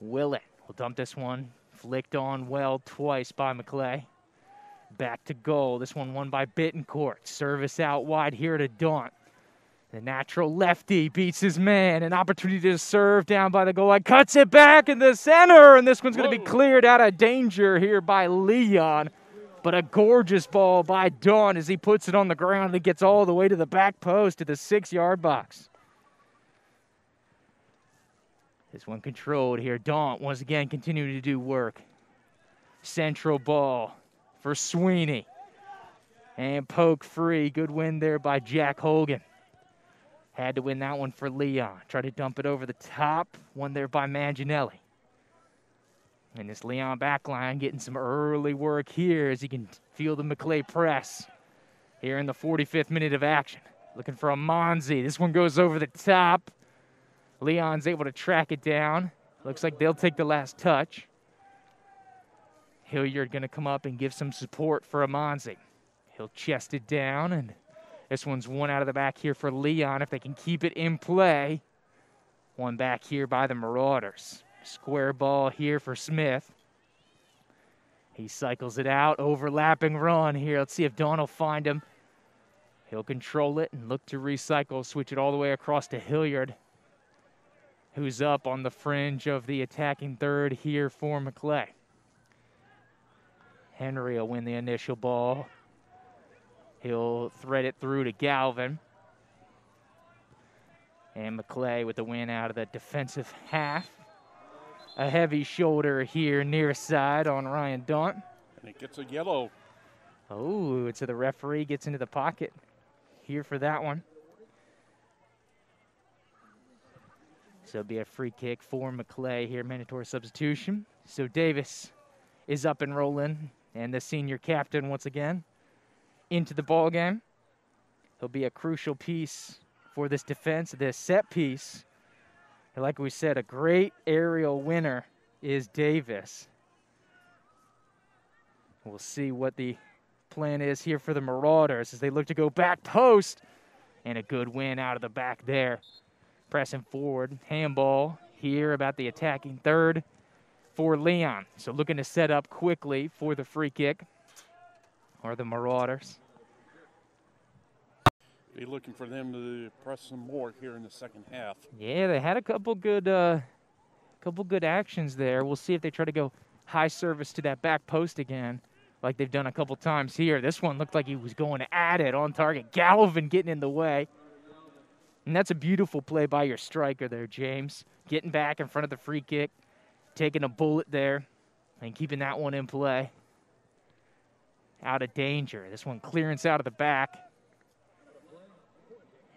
Willett will dump this one. Flicked on well twice by Maclay. Back to goal. This one won by Bittencourt. Service out wide here to Daunt. The natural lefty beats his man. An opportunity to serve down by the goal line. Cuts it back in the center, and this one's going to be cleared out of danger here by Leon. But a gorgeous ball by Daunt as he puts it on the ground and gets all the way to the back post to the 6-yard box. This one controlled here. Daunt once again continuing to do work. Central ball for Sweeney. And poke free. Good win there by Jack Hogan. Had to win that one for Leon. Tried to dump it over the top. Won there by Manginelli. And this Leon backline getting some early work here as he can feel the Maclay press here in the 45th minute of action. Looking for Amanzi. This one goes over the top. Leon's able to track it down. Looks like they'll take the last touch. Hilliard going to come up and give some support for Amanzi. He'll chest it down, and this one's one out of the back here for Leon if they can keep it in play. One back here by the Marauders. Square ball here for Smith. He cycles it out, overlapping run here. Let's see if Don will find him. He'll control it and look to recycle, switch it all the way across to Hilliard, who's up on the fringe of the attacking third here for Maclay. Henry will win the initial ball. He'll thread it through to Galvin. And Maclay with the win out of the defensive half. A heavy shoulder here near side on Ryan Daunt. And it gets a yellow. Oh, so the referee gets into the pocket here for that one. So it'll be a free kick for Maclay here, mandatory substitution. So Davis is up and rolling, and the senior captain once again into the ball game. He'll be a crucial piece for this defense, this set piece. And like we said, a great aerial winner is Davis. We'll see what the plan is here for the Marauders as they look to go back post. And a good win out of the back there. Pressing forward, handball here about the attacking third for Leon. So looking to set up quickly for the free kick, or the Marauders. Be looking for them to press some more here in the second half. Yeah, they had a couple good actions there. We'll see if they try to go high service to that back post again, like they've done a couple times here. This one looked like he was going at it on target. Galvin getting in the way. And that's a beautiful play by your striker there, James. Getting back in front of the free kick, taking a bullet there, and keeping that one in play. Out of danger. This one clearance out of the back.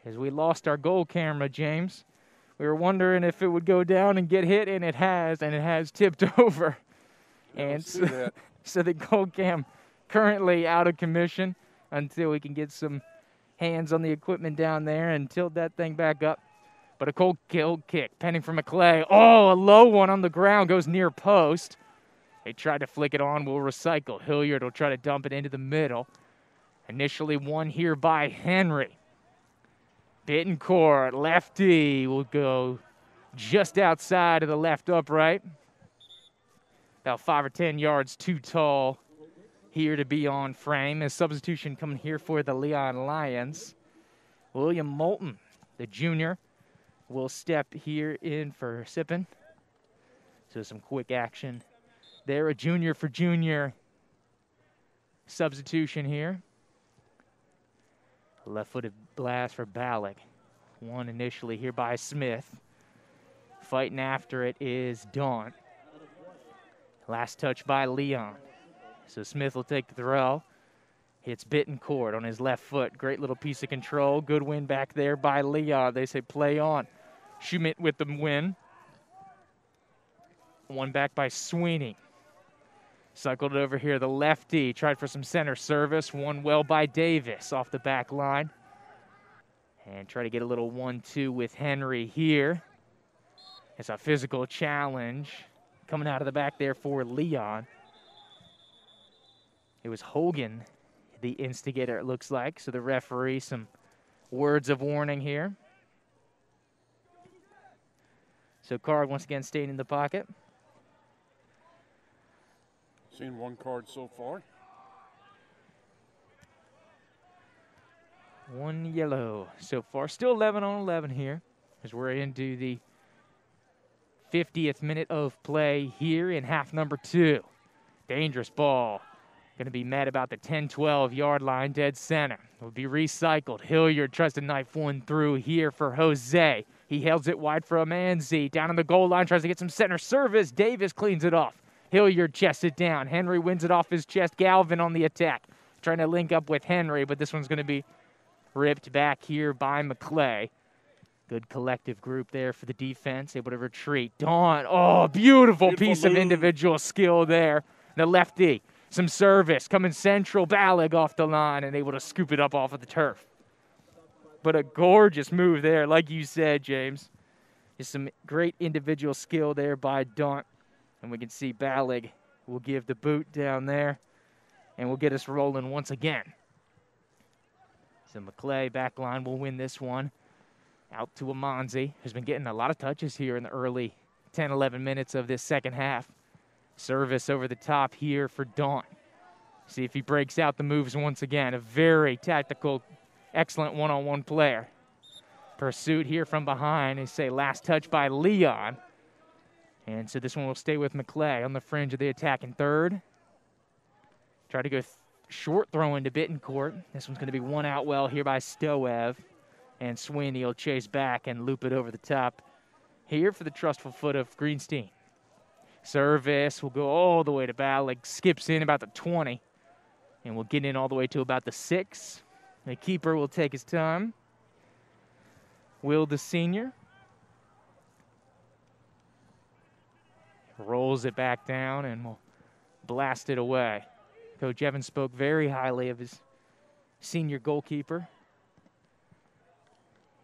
As we lost our goal camera, James, we were wondering if it would go down and get hit, and it has tipped over. And so the goal cam currently out of commission until we can get some hands on the equipment down there and tilt that thing back up. But a cold kick pending from Maclay. Oh, a low one on the ground, goes near post. They tried to flick it on, we'll recycle. Hilliard will try to dump it into the middle. Initially won here by Henry. Bittencourt, lefty, will go just outside of the left upright. About 5 or 10 yards too tall here to be on frame. A substitution coming here for the Leon Lions. William Moulton, the junior, will step here in for Sippin. So some quick action there. A junior for junior substitution here. Left-footed blast for Ballack. One initially here by Smith. Fighting after it is Daunt. Last touch by Leon. So Smith will take the throw. Hits Bittencourt on his left foot. Great little piece of control. Good win back there by Leon. They say play on. Schmidt with the win. One back by Sweeney. Cycled over here, the lefty. Tried for some center service. Won well by Davis off the back line. And try to get a little 1-2 with Henry here. It's a physical challenge coming out of the back there for Leon. It was Hogan, the instigator, it looks like. So the referee, some words of warning here. So card once again staying in the pocket. Seen one card so far. One yellow so far. Still 11 on 11 here as we're into the 50th minute of play here in half number 2. Dangerous ball. Going to be met about the 10-12 yard line, dead center. It will be recycled. Hilliard tries to knife one through here for Jose. He hails it wide for Amanzi. Down on the goal line, tries to get some center service. Davis cleans it off. Hilliard chests it down. Henry wins it off his chest. Galvin on the attack. Trying to link up with Henry, but this one's going to be ripped back here by Maclay. Good collective group there for the defense. Able to retreat. Daunt. Oh, beautiful piece of individual skill there. The lefty. Some service. Coming central. Ballack off the line and able to scoop it up off of the turf. But a gorgeous move there, like you said, James. Just some great individual skill there by Daunt. And we can see Ballack will give the boot down there and will get us rolling once again. So Maclay back line will win this one. Out to Amanzi, who's been getting a lot of touches here in the early 10, 11 minutes of this second half. Service over the top here for Daunt. See if he breaks out the moves once again. A very tactical, excellent one-on-one player. Pursuit here from behind. They say last touch by Leon. And so this one will stay with Maclay on the fringe of the attack in third. Try to go short throw into Bittencourt. This one's going to be one out well here by Stoev. And Sweeney will chase back and loop it over the top here for the trustful foot of Greenstein. Service will go all the way to Ballig. Skips in about the 20. And will get in all the way to about the 6. The keeper will take his time. Will the senior. Rolls it back down and will blast it away. Coach Evans spoke very highly of his senior goalkeeper.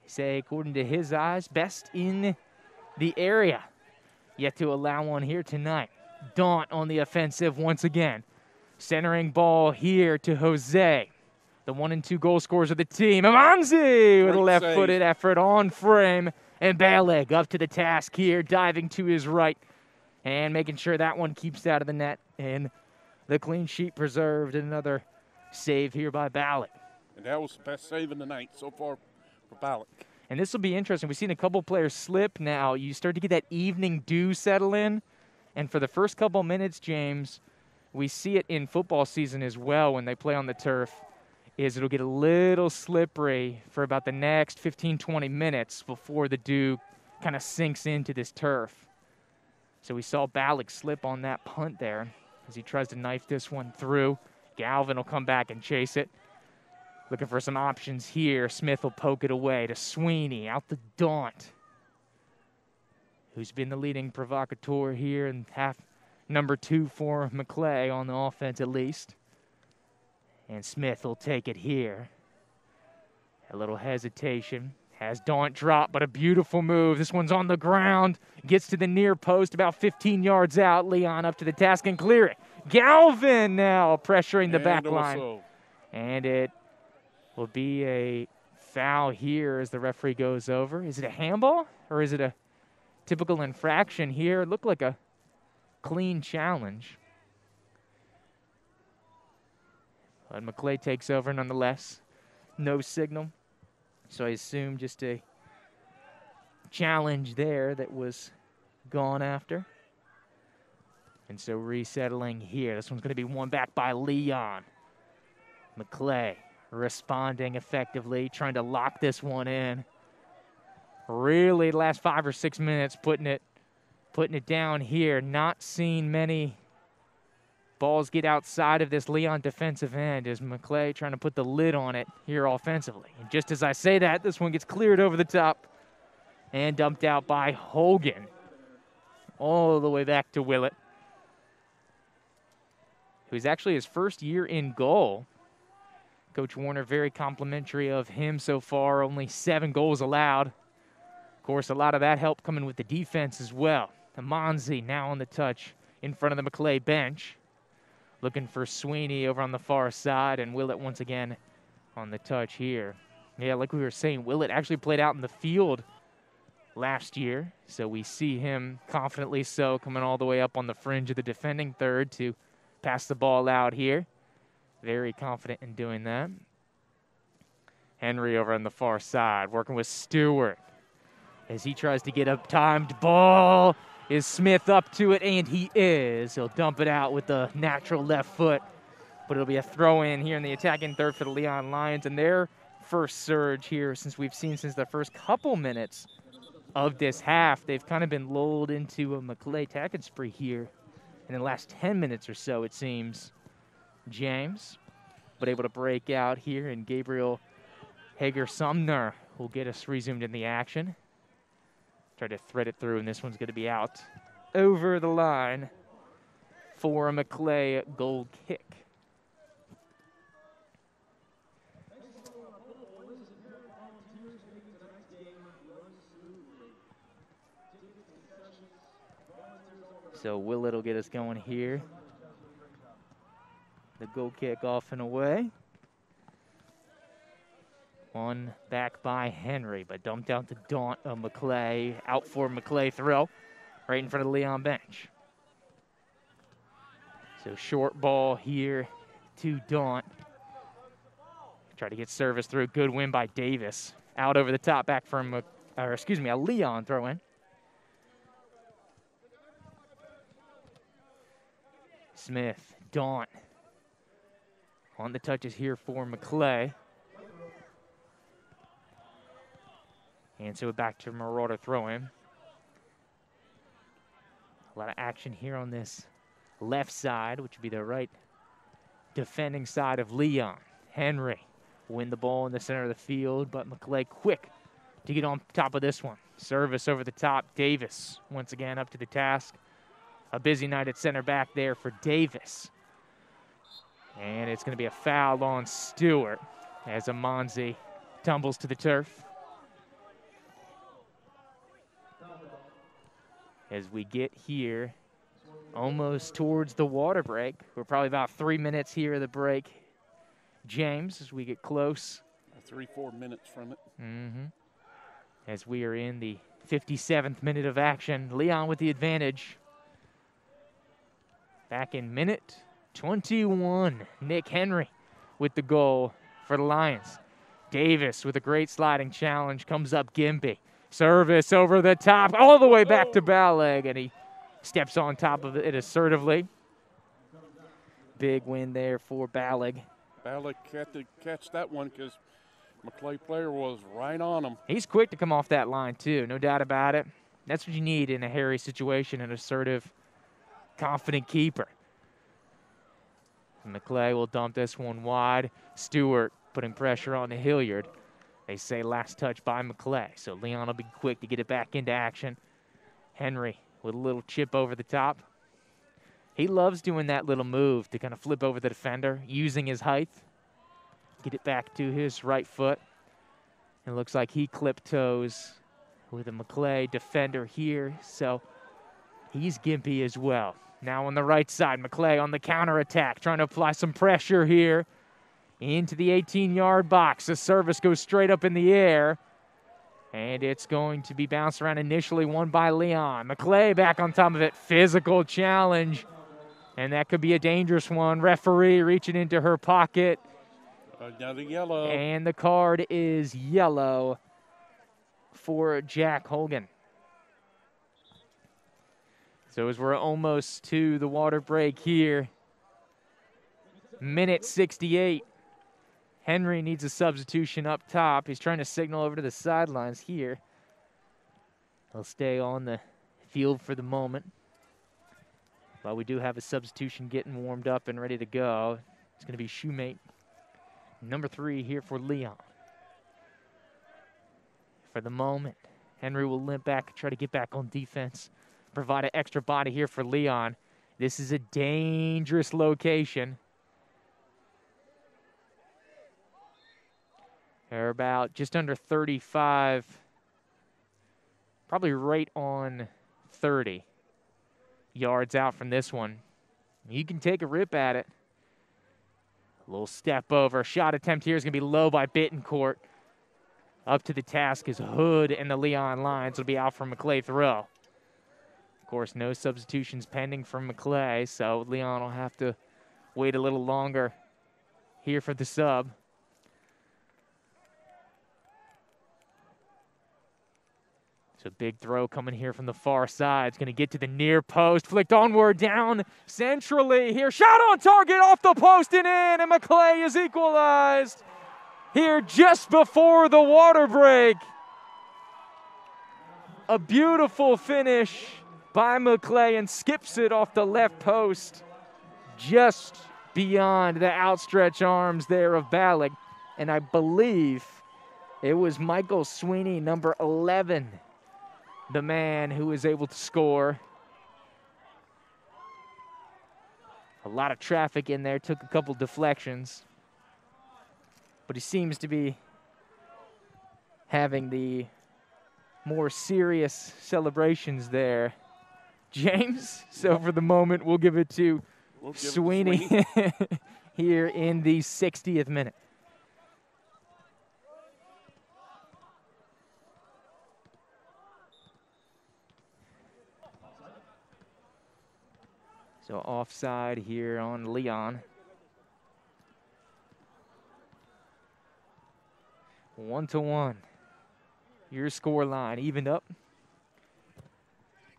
Say, according to his eyes, best in the area. Yet to allow one here tonight. Daunt on the offensive once again. Centering ball here to Jose. The 1 and 2 goal scorers of the team. Amanzi with a left-footed effort on frame. And Ballig up to the task here, diving to his right. And making sure that one keeps out of the net. And the clean sheet preserved. Another save here by Ballig. And that was the best save of the night so far for Ballig. And this will be interesting. We've seen a couple players slip now. You start to get that evening dew settle in. And for the first couple minutes, James, we see it in football season as well when they play on the turf, is it'll get a little slippery for about the next 15, 20 minutes before the dew kind of sinks into this turf. So we saw Ballig slip on that punt there as he tries to knife this one through. Galvin will come back and chase it. Looking for some options here. Smith will poke it away to Sweeney. Out the Daunt, who's been the leading provocateur here in half number 2 for Maclay on the offense at least. And Smith will take it here. A little hesitation. Has Daunt drop, but a beautiful move. This one's on the ground. Gets to the near post about 15 yards out. Leon up to the task and clear it. Galvin now pressuring the back line. And it will be a foul here as the referee goes over. Is it a handball or is it a typical infraction here? It looked like a clean challenge. But Maclay takes over nonetheless. No signal. So I assume just a challenge there that was gone after. And so resettling here. This one's going to be won back by Leon. Maclay responding effectively, trying to lock this one in. Really, the last 5 or 6 minutes, putting it down here. Not seeing many balls get outside of this Leon defensive end as Maclay trying to put the lid on it here offensively. And just as I say that, this one gets cleared over the top and dumped out by Hogan. All the way back to Willett, who's actually his first year in goal. Coach Warner very complimentary of him so far, only 7 goals allowed. Of course, a lot of that help coming with the defense as well. Amanzi now on the touch in front of the Maclay bench. Looking for Sweeney over on the far side, and Willett once again on the touch here. Yeah, like we were saying, Willett actually played out in the field last year, so we see him confidently so coming all the way up on the fringe of the defending third to pass the ball out here. Very confident in doing that. Henry over on the far side, working with Stewart as he tries to get a timed ball. Is Smith up to it? And he is. He'll dump it out with the natural left foot. But it'll be a throw-in here in the attacking third for the Leon Lions. And their first surge here since the first couple minutes of this half. They've kind of been lulled into a Maclay attacking spree here in the last 10 minutes or so, it seems. James, but able to break out here. And Gabriel Hager-Sumner will get us resumed in the action. Try to thread it through, and this one's going to be out over the line for a Maclay goal kick. So Willett will get us going here. The goal kick off and away. One back by Henry, but dumped out to Daunt of Maclay. Out for Maclay throw, right in front of the Leon bench. So short ball here to Daunt. Try to get service through. Good win by Davis. Out over the top, back from, a Leon throw in. Smith, Daunt. On the touches here for Maclay. And so back to Marauder throw-in. A lot of action here on this left side, which would be the right defending side of Leon. Henry win the ball in the center of the field, but Maclay quick to get on top of this one. Service over the top. Davis once again up to the task. A busy night at center back there for Davis. And it's going to be a foul on Stewart as Amanzi tumbles to the turf. As we get here almost towards the water break. We're probably about 3 minutes here of the break. James, as we get close. 3-4 minutes from it. As we are in the 57th minute of action. Leon with the advantage. Back in minute 21. Nick Henry with the goal for the Lions. Davis with a great sliding challenge. Comes up Gimpy. Service over the top, all the way back to Balleg, and he steps on top of it assertively. Big win there for Balleg. Balleg had to catch that one because Maclay player was right on him. He's quick to come off that line, too, no doubt about it. That's what you need in a hairy situation, an assertive, confident keeper. Maclay will dump this one wide. Stewart putting pressure on Hilliard. They say last touch by Maclay, so Leon will be quick to get it back into action. Henry with a little chip over the top. He loves doing that little move to kind of flip over the defender, using his height. Get it back to his right foot. It looks like he clipped toes with a Maclay defender here, so he's gimpy as well. Now on the right side, Maclay on the counterattack, trying to apply some pressure here. Into the 18-yard box. The service goes straight up in the air. And it's going to be bounced around initially, won by Leon. Maclay back on top of it. Physical challenge. And that could be a dangerous one. Referee reaching into her pocket. Another yellow. And the card is yellow for Jack Hogan. So as we're almost to the water break here, minute 68. Henry needs a substitution up top. He's trying to signal over to the sidelines here. He'll stay on the field for the moment. But we do have a substitution getting warmed up and ready to go. It's going to be shoemate number 3 here for Leon. For the moment, Henry will limp back and try to get back on defense. Provide an extra body here for Leon. This is a dangerous location. They're about just under 35, probably right on 30 yards out from this one. You can take a rip at it. A little step over. Shot attempt here is going to be low by Bittencourt. Up to the task is Hood and the Leon Lions will be out for Maclay throw. Of course, no substitutions pending from Maclay, so Leon will have to wait a little longer here for the sub. So big throw coming here from the far side. It's going to get to the near post. Flicked onward, down centrally here. Shot on target, off the post and in. And Maclay is equalized here just before the water break. A beautiful finish by Maclay and skips it off the left post. Just beyond the outstretched arms there of Ballig. And I believe it was Michael Sweeney, number 11. The man who was able to score. A lot of traffic in there, took a couple deflections. But he seems to be having the more serious celebrations there. James, so for the moment, we'll give it to Sweeney. here in the 60th minute. So offside here on Leon. 1-1. Your score line evened up.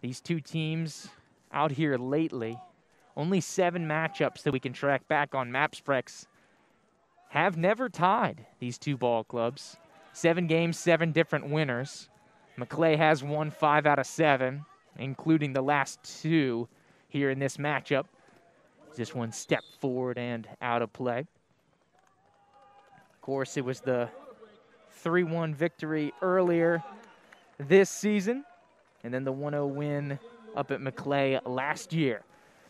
These two teams out here lately, only 7 matchups that we can track back on MapSprex have never tied these two ball clubs. 7 games, 7 different winners. Maclay has won 5 out of 7, including the last 2 here in this matchup. Just one step forward and out of play. Of course, it was the 3-1 victory earlier this season, and then the 1-0 win up at Maclay last year.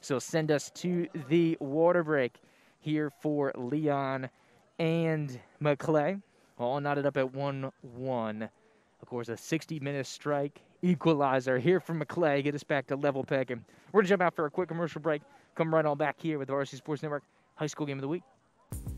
So send us to the water break here for Leon and Maclay. All knotted up at 1-1. Of course, a 60-minute strike equalizer here from Maclay. Get us back to level pecking. We're going to jump out for a quick commercial break. Come right on back here with the Varsity Sports Network High School Game of the Week.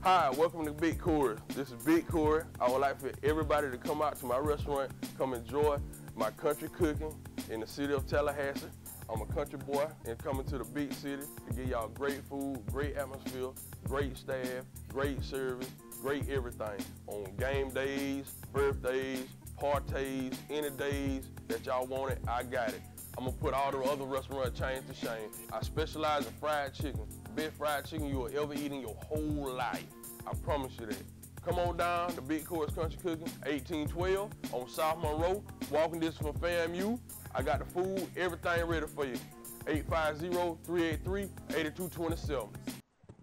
Hi, welcome to Big Corey. This is Big Corey. I would like for everybody to come out to my restaurant, come enjoy my country cooking in the city of Tallahassee. I'm a country boy and coming to the big city to give y'all great food, great atmosphere, great staff, great service, great everything. On game days, birthdays, parties, any days that y'all want it, I got it. I'm gonna put all the other restaurant chains to shame. I specialize in fried chicken. Best fried chicken you will ever eat in your whole life. I promise you that. Come on down to Big Corey's Country Cooking, 1812 on South Monroe. Walking distance from FAMU. I got the food, everything ready for you. 850-383-8227.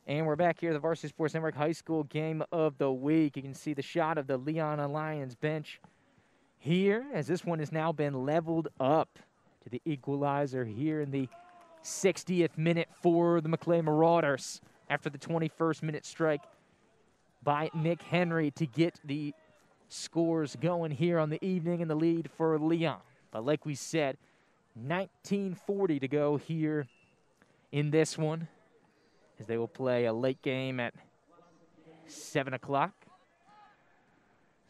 And we're back here at the Varsity Sports Network High School Game of the Week. You can see the shot of the Leon Lions bench here, as this one has now been leveled up to the equalizer here in the 60th minute for the Maclay Marauders after the 21st minute strike by Nick Henry to get the scores going here on the evening, and the lead for Leon. But like we said, 19:40 to go here in this one, as they will play a late game at 7 o'clock.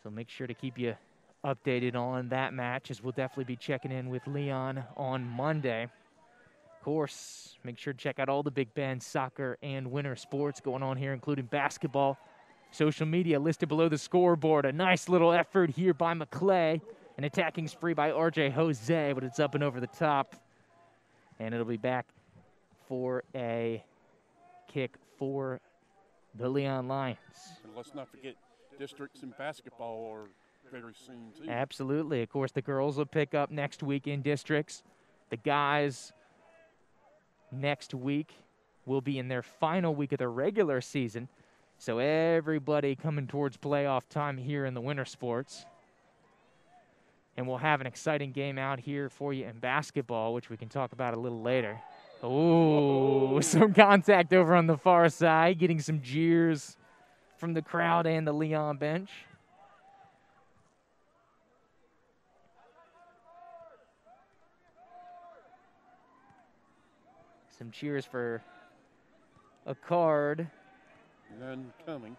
So make sure to keep you updated on that match, as we'll definitely be checking in with Leon on Monday. Of course, make sure to check out all the Big Bend soccer and winter sports going on here, including basketball. Social media listed below the scoreboard. A nice little effort here by Maclay. An attacking spree by RJ Jose, but it's up and over the top. And it'll be back for a kick for the Leon Lions. And let's not forget districts in basketball are very soon, too. Absolutely. Of course, the girls will pick up next week in districts. The guys next week will be in their final week of the regular season. So everybody coming towards playoff time here in the winter sports. And we'll have an exciting game out here for you in basketball, which we can talk about a little later. Oh, some contact over on the far side, getting some jeers from the crowd and the Leon bench. Some cheers for a card. None coming.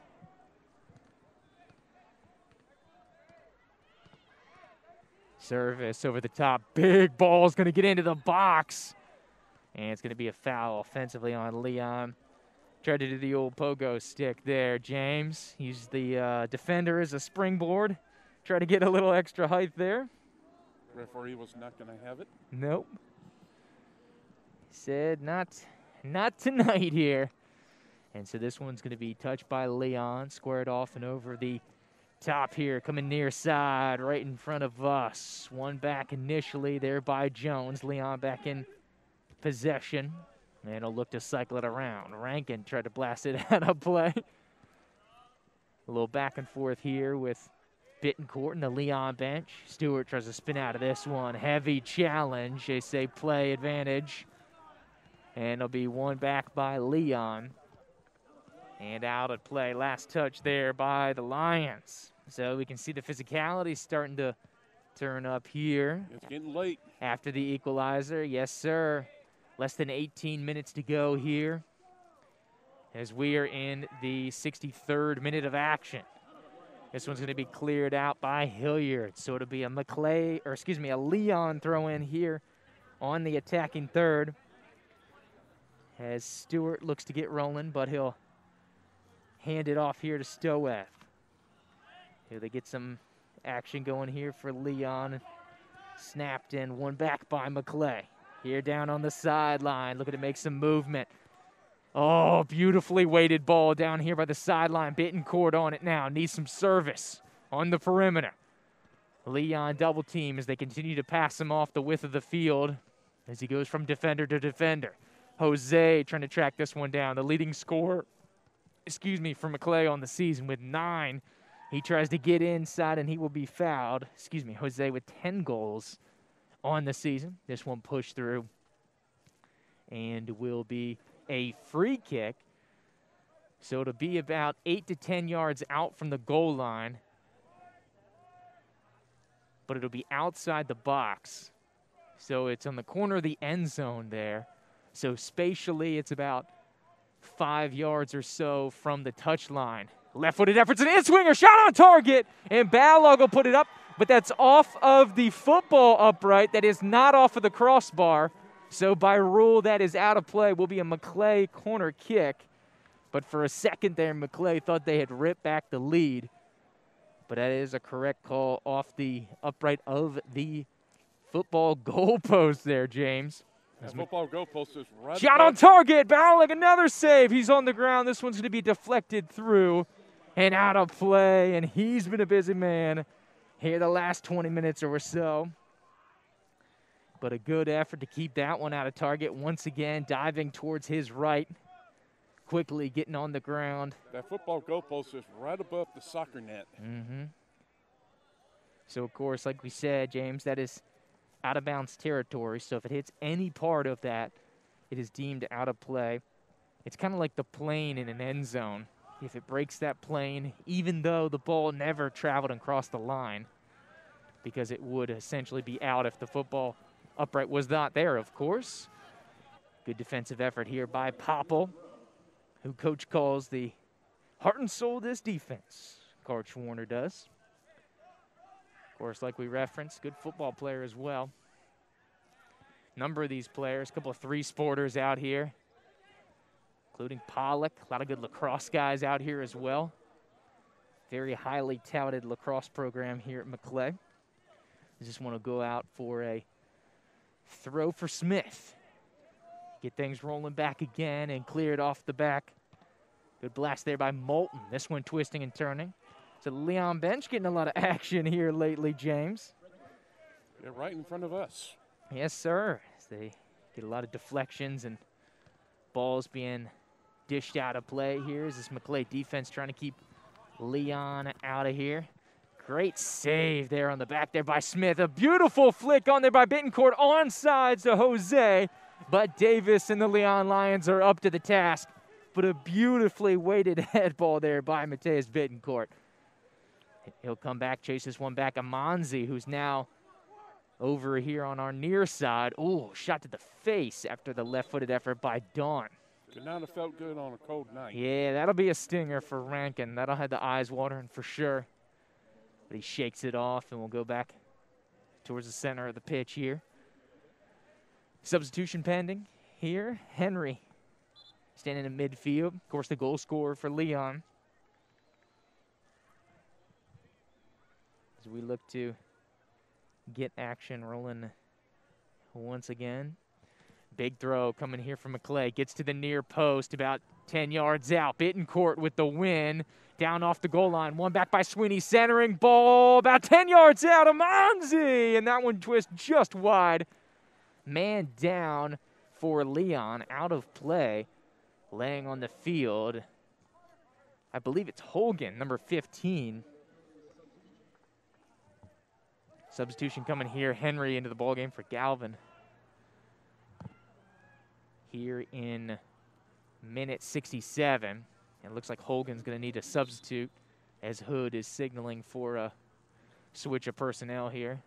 Service over the top. Big ball's going to get into the box. And it's going to be a foul offensively on Leon. Tried to do the old pogo stick there, James. Used the defender as a springboard. Try to get a little extra height there. Referee was not going to have it. Nope. Said not tonight here. And so this one's going to be touched by Leon, squared off and over the top here, coming near side, right in front of us. One back initially there by Jones. Leon back in possession. And he'll look to cycle it around. Rankin tried to blast it out of play. A little back and forth here with Bittencourt and the Leon bench. Stewart tries to spin out of this one. Heavy challenge. They say play advantage. And it'll be one back by Leon. And out at play. Last touch there by the Lions. So we can see the physicality starting to turn up here. It's getting late. After the equalizer. Yes, sir. Less than 18 minutes to go here as we are in the 63rd minute of action. This one's going to be cleared out by Hilliard. So it'll be a a Leon throw in here on the attacking third. As Stewart looks to get rolling, but he'll hand it off here to Stoev. Here they get some action going here for Leon. Snapped in, one back by Maclay. Here down on the sideline, looking to make some movement. Oh, beautifully weighted ball down here by the sideline. Bittencourt on it now. Needs some service on the perimeter. Leon double team as they continue to pass him off the width of the field as he goes from defender to defender. Jose trying to track this one down. The leading scorer, for Maclay on the season with 9. He tries to get inside and he will be fouled. Jose with 10 goals on the season. This one pushed through and will be a free kick. So it'll be about 8 to 10 yards out from the goal line. But it'll be outside the box. So it's on the corner of the end zone there. So spatially, it's about 5 yards or so from the touchline. Left-footed efforts, an in-swinger, shot on target, and Balog will put it up, but that's off of the football upright. That is not off of the crossbar. So by rule, that is out of play. Will be a Maclay corner kick. But for a second there, Maclay thought they had ripped back the lead. But that is a correct call off the upright of the football goalpost there, James. That football goalpost is right. Shot on target. Balog, another save. He's on the ground. This one's going to be deflected through and out of play. And he's been a busy man here the last 20 minutes or so. But a good effort to keep that one out of target. Once again, diving towards his right. Quickly getting on the ground. That football goalpost is right above the soccer net. So, of course, like we said, James, that is out-of-bounds territory. So if it hits any part of that, it is deemed out of play. It's kind of like the plane in an end zone. If it breaks that plane, even though the ball never traveled and crossed the line, because it would essentially be out if the football upright was not there, of course. Good defensive effort here by Popple, who coach calls the heart and soul of this defense. Coach Warner does. Of course, like we referenced, good football player as well. Number of these players, a couple of three-sporters out here, including Pollock. A lot of good lacrosse guys out here as well. Very highly touted lacrosse program here at Maclay. I just want to go out for a throw for Smith. Get things rolling back again and clear it off the back. Good blast there by Moulton. This one twisting and turning. So Leon Bench getting a lot of action here lately, James. They're right in front of us. Yes, sir. As they get a lot of deflections and balls being dished out of play here. Is this Maclay defense trying to keep Leon out of here? Great save there on the back there by Smith. A beautiful flick on there by Bittencourt. Onside to Jose. But Davis and the Leon Lions are up to the task. But a beautifully weighted head ball there by Mateus Bittencourt. He'll come back, chase this one back. Amanzi, who's now over here on our near side. Ooh, shot to the face after the left-footed effort by Dawn. Could not have felt good on a cold night. Yeah, that'll be a stinger for Rankin. That'll have the eyes watering for sure. But he shakes it off, and we'll go back towards the center of the pitch here. Substitution pending here. Henry standing in midfield. Of course, the goal scorer for Leon. As we look to get action rolling once again. Big throw coming here from Maclay. Gets to the near post, about 10 yards out. Bittencourt with the win. Down off the goal line. One back by Sweeney. Centering ball about 10 yards out. Amanzi. And that one twists just wide. Man down for Leon. Out of play. Laying on the field. I believe it's Holgan, number 15. Substitution coming here. Henry into the ballgame for Galvin. Here in minute 67. It looks like Holgan's going to need a substitute as Hood is signaling for a switch of personnel here.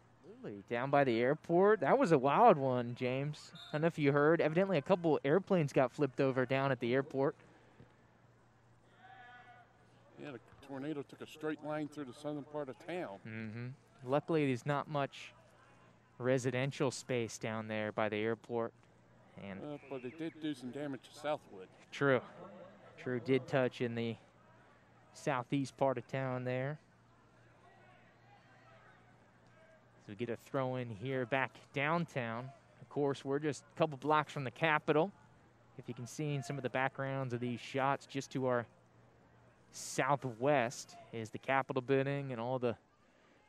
Down by the airport. That was a wild one, James. I don't know if you heard. Evidently a couple airplanes got flipped over down at the airport. Yeah, the tornado took a straight line through the southern part of town. Luckily, there's not much residential space down there by the airport. And but it did do some damage to Southwood. True, did touch in the southeast part of town there. So we get a throw in here back downtown. Of course, we're just a couple blocks from the Capitol. If you can see in some of the backgrounds of these shots, just to our southwest is the Capitol building and all the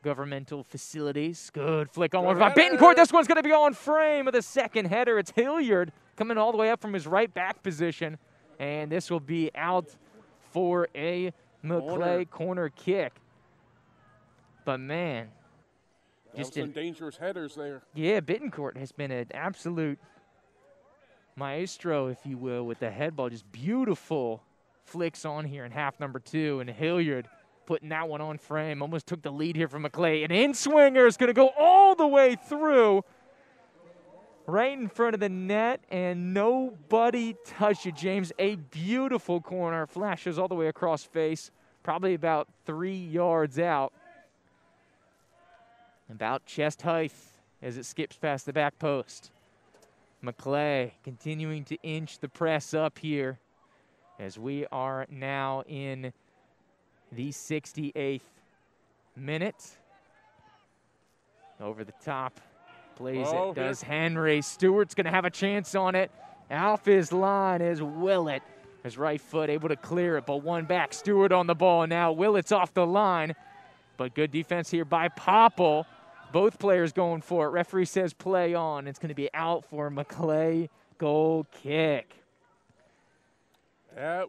governmental facilities. Good flick on one by Bittencourt. This one's going to be on frame with a second header. It's Hilliard coming all the way up from his right back position. And this will be out for a Maclay corner kick. But, man. Just some dangerous headers there. Yeah, Bittencourt has been an absolute maestro, if you will, with the head ball. Just beautiful flicks on here in half number 2. And Hilliard putting that one on frame. Almost took the lead here from Maclay. An in-swinger is going to go all the way through. Right in front of the net, and nobody touched it, James. A beautiful corner. Flashes all the way across face. Probably about 3 yards out. About chest height as it skips past the back post. Maclay continuing to inch the press up here as we are now in the 68th minute. Over the top, plays it, does Henry. Stewart's going to have a chance on it. Off his line is Willett. His right foot able to clear it, but one back. Stewart on the ball now. Willett's off the line, but good defense here by Popple. Both players going for it. Referee says play on. It's going to be out for Maclay goal kick. That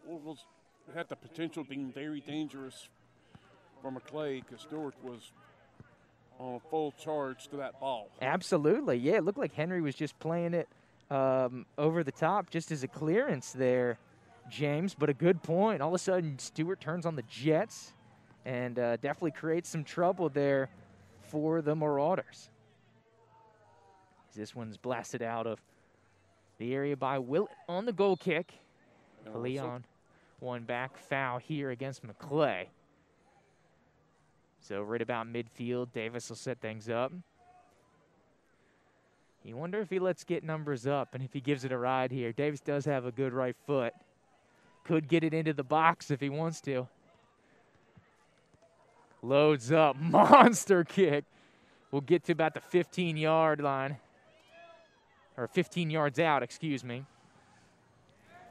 had the potential of being very dangerous for Maclay because Stewart was on full charge to that ball. Absolutely, yeah. It looked like Henry was just playing it over the top just as a clearance there, James. But a good point. All of a sudden, Stewart turns on the Jets and definitely creates some trouble there for the Marauders. This one's blasted out of the area by Willett on the goal kick. Leon, one back, foul here against Maclay. So right about midfield, Davis will set things up. You wonder if he lets get numbers up and if he gives it a ride here. Davis does have a good right foot. Could get it into the box if he wants to. Loads up, monster kick. We'll get to about the 15-yard line. Or 15 yards out, excuse me.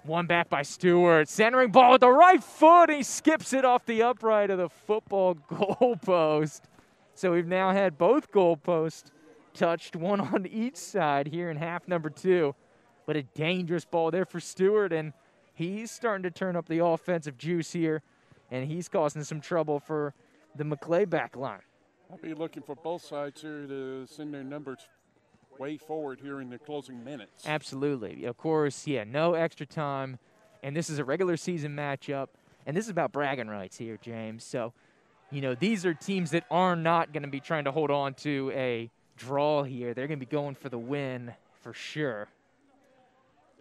One back by Stewart. Centering ball with the right foot. He skips it off the upright of the football goalpost. So we've now had both goalposts touched, one on each side here in half number 2. But a dangerous ball there for Stewart, and he's starting to turn up the offensive juice here, and he's causing some trouble for the Maclay back line. I'll be looking for both sides here to send their numbers way forward here in the closing minutes. Absolutely. Of course, yeah, no extra time. And this is a regular season matchup. And this is about bragging rights here, James. So, you know, these are teams that are not going to be trying to hold on to a draw here. They're going to be going for the win for sure.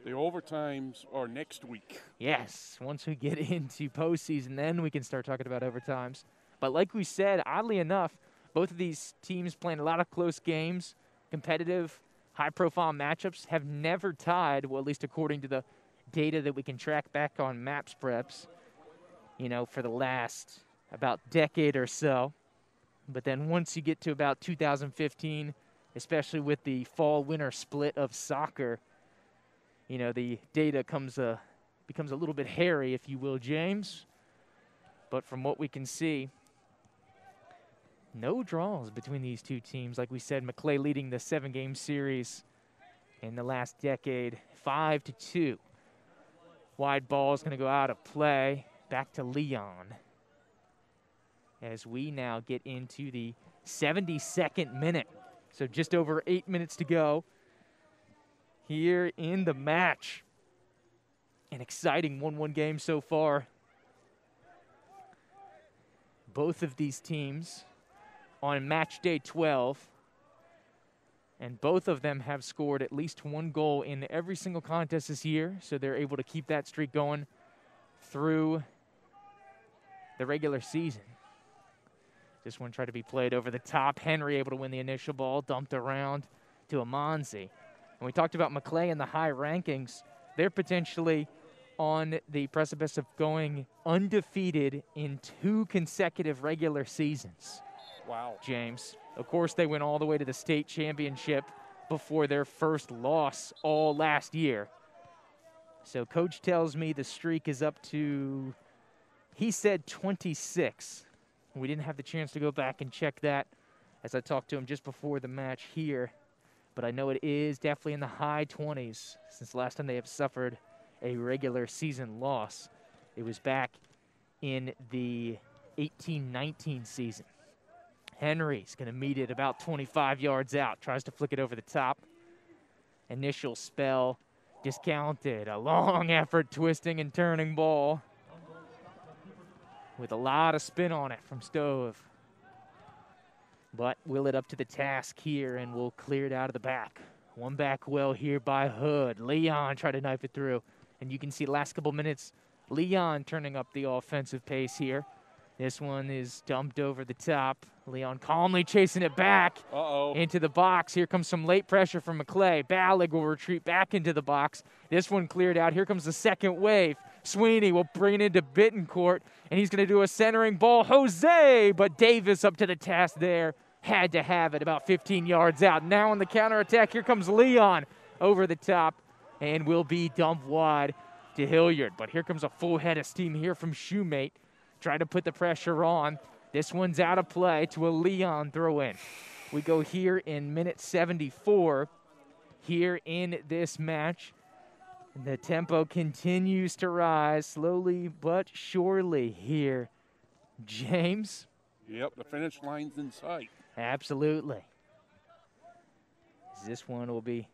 The overtimes are next week. Yes. Once we get into postseason, then we can start talking about overtimes. But like we said, oddly enough, both of these teams playing a lot of close games, competitive, high-profile matchups, have never tied, well, at least according to the data that we can track back on Maps Preps, you know, for the last about decade or so. But then once you get to about 2015, especially with the fall-winter split of soccer, you know, the data becomes a little bit hairy, if you will, James. But from what we can see, no draws between these two teams. Like we said, Maclay leading the 7-game series in the last decade, 5-2. Wide ball is going to go out of play. Back to Leon. As we now get into the 72nd minute. So just over 8 minutes to go here in the match. An exciting 1-1 game so far. Both of these teams on match day 12, and both of them have scored at least one goal in every single contest this year, so they're able to keep that streak going through the regular season. This one tried to be played over the top. Henry able to win the initial ball, dumped around to Amanzi. And we talked about Maclay in the high rankings. They're potentially on the precipice of going undefeated in 2 consecutive regular seasons. Wow. James. Of course, they went all the way to the state championship before their first loss all last year. So Coach tells me the streak is up to, he said 26. We didn't have the chance to go back and check that as I talked to him just before the match here. But I know it is definitely in the high 20s since the last time they have suffered a regular season loss. It was back in the 18-19 season. Henry's going to meet it about 25 yards out. Tries to flick it over the top. Initial spell discounted. A long effort twisting and turning ball with a lot of spin on it from Stove. But will it up to the task here, and we'll clear it out of the back. One back well here by Hood. Leon tried to knife it through. And you can see the last couple minutes, Leon turning up the offensive pace here. This one is dumped over the top. Leon calmly chasing it back into the box. Here comes some late pressure from Maclay. Ballig will retreat back into the box. This one cleared out. Here comes the second wave. Sweeney will bring it into Bittencourt, and he's going to do a centering ball. Jose, but Davis up to the task there. Had to have it about 15 yards out. Now on the counterattack, here comes Leon over the top, and will be dumped wide to Hilliard. But here comes a full head of steam here from Shoemate. Try to put the pressure on. This one's out of play to a Leon throw in. We go here in minute 74 here in this match. The tempo continues to rise slowly but surely here. James? Yep, the finish line's in sight. Absolutely. This one will be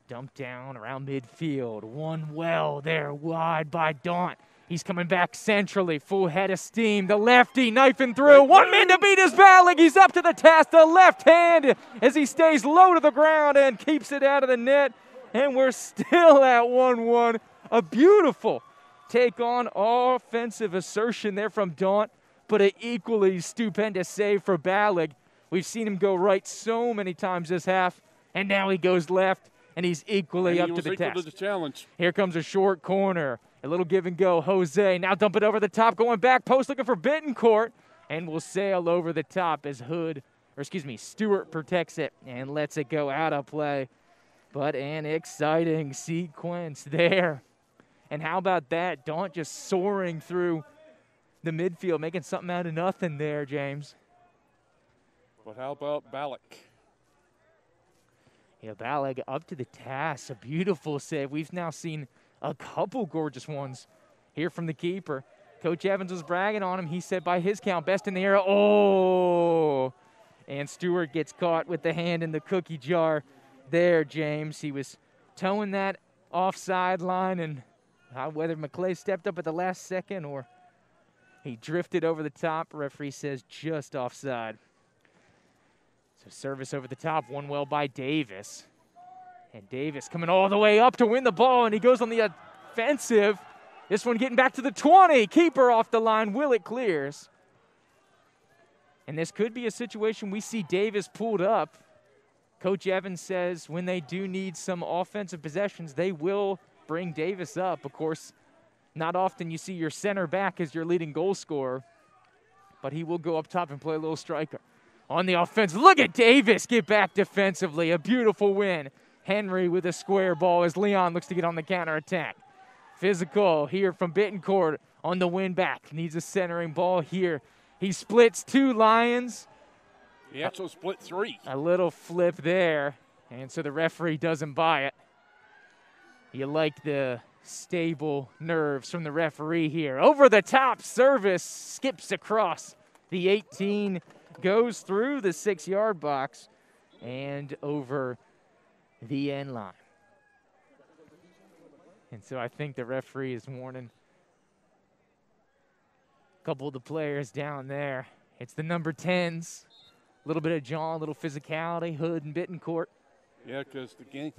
dumped down around midfield. One well there wide by Daunt. He's coming back centrally, full head of steam. The lefty knifing through. One man to beat his Ballig. He's up to the task. The left hand as he stays low to the ground and keeps it out of the net. And we're still at 1-1. A beautiful take on offensive assertion there from Daunt, but an equally stupendous save for Ballig. We've seen him go right so many times this half, and now he goes left, and he's equally up to the task. To the challenge. Here comes a short corner. A little give and go. Jose now dump it over the top, going back post, looking for Bittencourt, and will sail over the top as Stewart protects it and lets it go out of play. But an exciting sequence there. And how about that? Daunt just soaring through the midfield, making something out of nothing there, James. But how about Ballig? Yeah, Ballig up to the task. A beautiful save. We've now seen a couple gorgeous ones here from the keeper. Coach Evans was bragging on him. He said by his count, best in the area. Oh! And Stewart gets caught with the hand in the cookie jar there, James. He was towing that offside line, and whether Maclay stepped up at the last second or he drifted over the top, referee says just offside. So service over the top, one well by Davis. And Davis coming all the way up to win the ball, and he goes on the offensive. This one getting back to the 20. Keeper off the line. Will it clears? And this could be a situation we see Davis pulled up. Coach Evans says when they do need some offensive possessions, they will bring Davis up. Of course, not often you see your center back as your leading goal scorer, but he will go up top and play a little striker. On the offense, look at Davis get back defensively. A beautiful win. Henry with a square ball as Leon looks to get on the counterattack. Physical here from Bittencourt on the win back. Needs a centering ball here. He splits two Lions. He actually split three. A little flip there, and so the referee doesn't buy it. You like the stable nerves from the referee here. Over the top service, skips across the 18, goes through the 6-yard box and over the end line. And so I think the referee is warning a couple of the players down there. It's the number 10s. A little bit of jaw, a little physicality, Hood and Bittencourt. Yeah, because the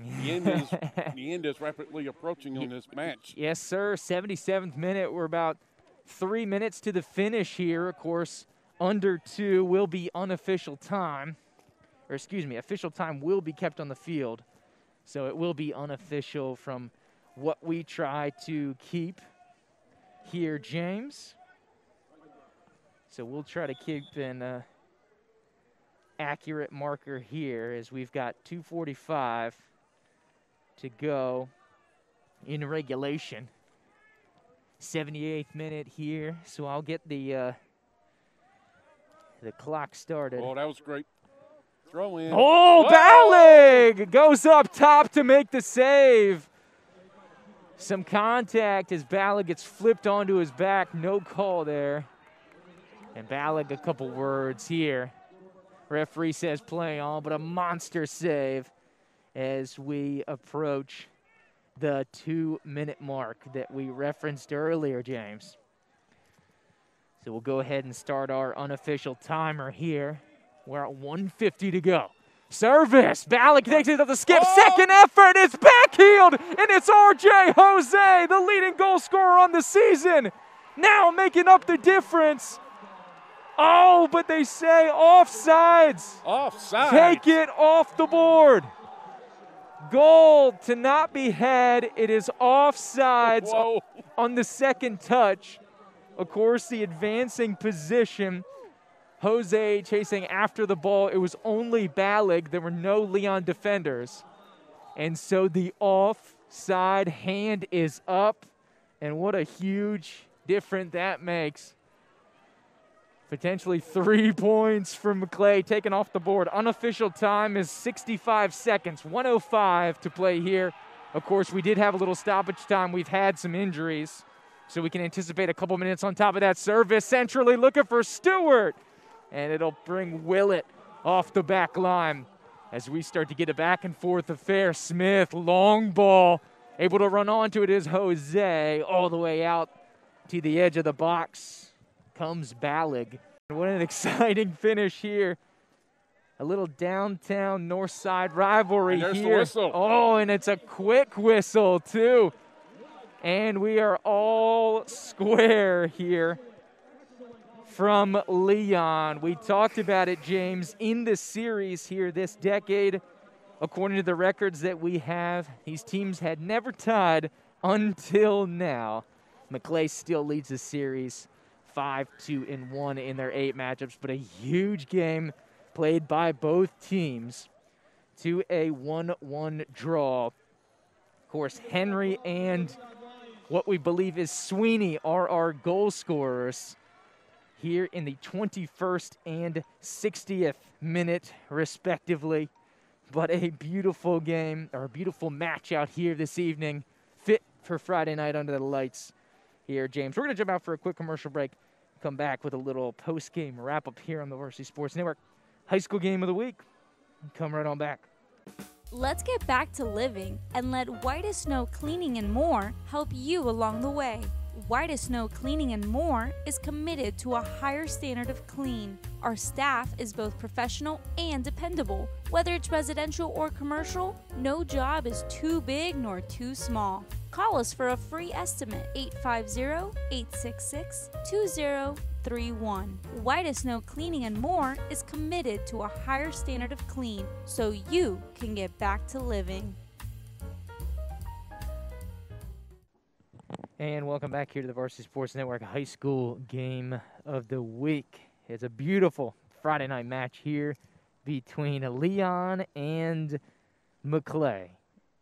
end is rapidly approaching on this match. Yes, sir. 77th minute. We're about 3 minutes to the finish here. Of course, under 2 will be unofficial time. Or excuse me, official time will be kept on the field. So it will be unofficial from what we try to keep here, James. So we'll try to keep an accurate marker here as we've got 2:45 to go in regulation. 78th minute here, so I'll get the clock started. Oh, that was great. Throw in. Oh, Ballig goes up top to make the save. Some contact as Ballig gets flipped onto his back. No call there. And Ballig, a couple words here. Referee says play on, but a monster save as we approach the 2-minute mark that we referenced earlier, James. So we'll go ahead and start our unofficial timer here. We're at 1:50 to go. Service. Ballig takes it up the skip. Second effort. It's backheeled, and it's R.J. Jose, the leading goal scorer on the season, now making up the difference. Oh, but they say offsides. Offside. Take it off the board. Goal to not be had. It is offsides on the second touch. Of course, the advancing position. Jose chasing after the ball. It was only Ballig. There were no Leon defenders. And so the offside hand is up. And what a huge difference that makes. Potentially 3 points from Maclay taken off the board. Unofficial time is 65 seconds, 1:05 to play here. Of course, we did have a little stoppage time. We've had some injuries, so we can anticipate a couple minutes on top of that. Service centrally looking for Stewart, and it'll bring Willett off the back line as we start to get a back and forth affair. Smith, long ball, able to run onto it is Jose, all the way out to the edge of the box. Comes Ballig. What an exciting finish here. A little downtown north side rivalry and there's here. The whistle. Oh, and it's a quick whistle too. And we are all square here from Leon. We talked about it, James, in the series here this decade. According to the records that we have, these teams had never tied until now. Maclay still leads the series 5-2-1 in their 8 matchups, but a huge game played by both teams to a 1-1 draw. Of course, Henry and what we believe is Sweeney are our goal scorers here in the 21st and 60th minute, respectively. But a beautiful game, or a beautiful match out here this evening, fit for Friday night under the lights here, James. We're going to jump out for a quick commercial break. Come back with a little post-game wrap-up here on the Varsity Sports Network. High school game of the week. Come right on back. Let's get back to living and let White as Snow Cleaning and More help you along the way. White as Snow Cleaning and More is committed to a higher standard of clean. Our staff is both professional and dependable. Whether it's residential or commercial, no job is too big nor too small. Call us for a free estimate, 850-866-2031. White as Snow Cleaning and More is committed to a higher standard of clean so you can get back to living. And welcome back here to the Varsity Sports Network High School Game of the Week. It's a beautiful Friday night match here between Leon and Maclay.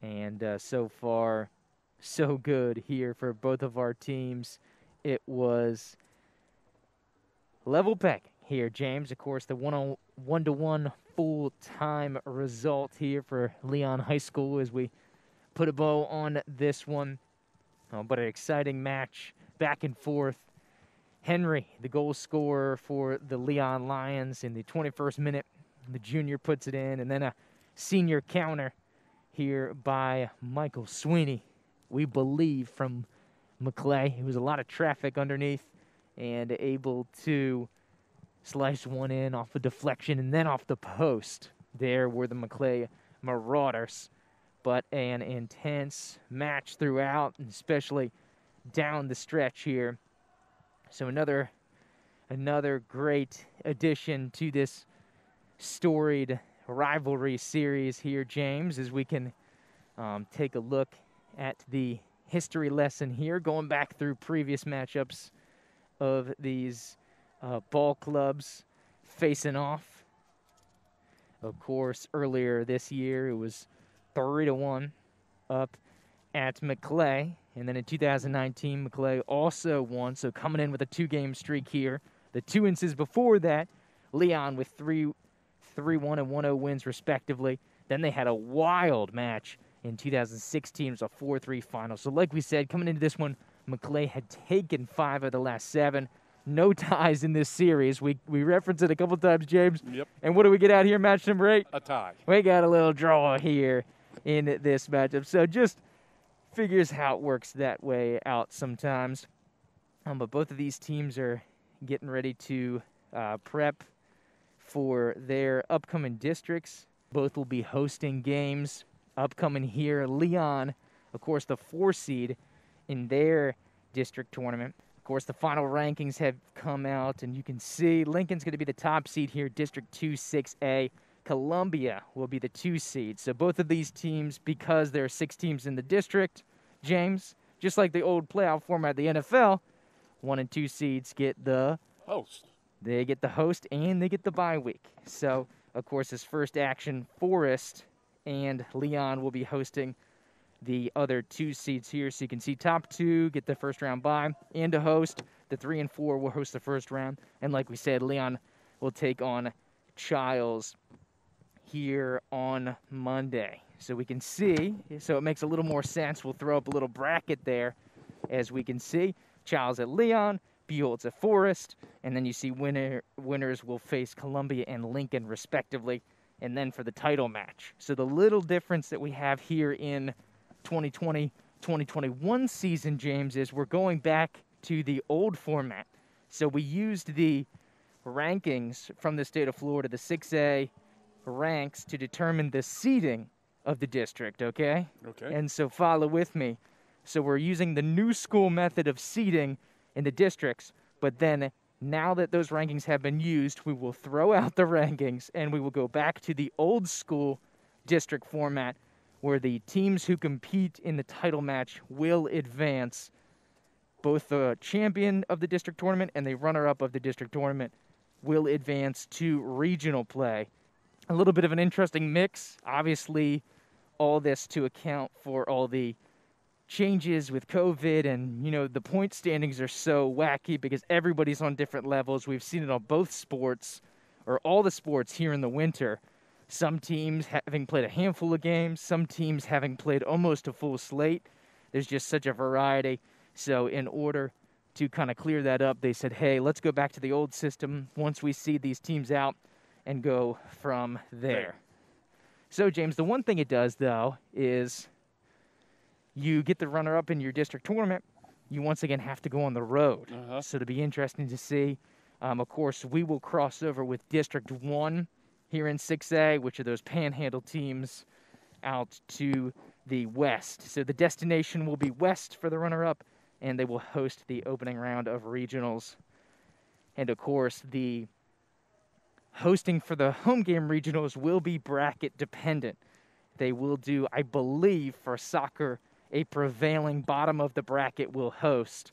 And so far, so good here for both of our teams. It was level pecking here, James. Of course, the 1-1 full-time result here for Leon High School as we put a bow on this one. But an exciting match, back and forth. Henry, the goal scorer for the Leon Lions in the 21st minute. The junior puts it in, and then a senior counter here by Michael Sweeney. We believe from Maclay. It was a lot of traffic underneath and able to slice one in off a deflection and then off the post. There were the Maclay Marauders. But an intense match throughout, and especially down the stretch here. So another great addition to this storied rivalry series here, James, as we can take a look at the history lesson here, going back through previous matchups of these ball clubs facing off. Of course, earlier this year, it was 3-1 up at Maclay. And then in 2019, Maclay also won, so coming in with a 2-game streak here. The 2 instances before that, Leon with 3-1 and 1-0 wins respectively. Then they had a wild match in 2016. It was a 4-3 final. So like we said, coming into this one, Maclay had taken 5 of the last 7. No ties in this series. We referenced it a couple times, James. Yep. And what do we get out here, match number 8? A tie. We got a little draw here in this matchup. So just figures how it works that way out sometimes. But both of these teams are getting ready to prep for their upcoming districts. Both will be hosting games upcoming here. Leon, of course, the 4 seed in their district tournament. Of course, the final rankings have come out, and you can see Lincoln's going to be the top seed here, District 2, 6A. Columbia will be the 2 seed. So both of these teams, because there are 6 teams in the district, James, just like the old playoff format of the NFL, 1 and 2 seeds get the host. They get the host and they get the bye week. So, of course, this first action, Forest and Leon will be hosting the other 2 seeds here. So you can see top 2 get the first round bye and a host. The 3 and 4 will host the first round. And like we said, Leon will take on Childs here on Monday. So we can see, so it makes a little more sense. We'll throw up a little bracket there as we can see. Childs at Leon, Buell's at Forest, and then you see winners will face Columbia and Lincoln respectively, and then for the title match. So the little difference that we have here in 2020-2021 season, James, is we're going back to the old format. So we used the rankings from the state of Florida, the 6A ranks, to determine the seeding of the district, okay? Okay. And so follow with me. So we're using the new school method of seeding in the districts, but then now that those rankings have been used, we will throw out the rankings and we will go back to the old school district format where the teams who compete in the title match will advance. Both the champion of the district tournament and the runner-up of the district tournament will advance to regional play. A little bit of an interesting mix. Obviously, all this to account for all the changes with COVID, and, you know, the point standings are so wacky because everybody's on different levels. We've seen it on both sports, or all the sports here in the winter. Some teams having played a handful of games, some teams having played almost a full slate. There's just such a variety. So in order to kind of clear that up, they said, hey, let's go back to the old system once we see these teams out and go from there. So, James, the one thing it does, though, is you get the runner-up in your district tournament, you once again have to go on the road. So it'll be interesting to see. Of course, we will cross over with District 1 here in 6A, which are those panhandle teams out to the west. So the destination will be west for the runner-up, and they will host the opening round of regionals. And, of course, the hosting for the home game regionals will be bracket dependent. They will do, I believe, for soccer, a prevailing bottom of the bracket will host,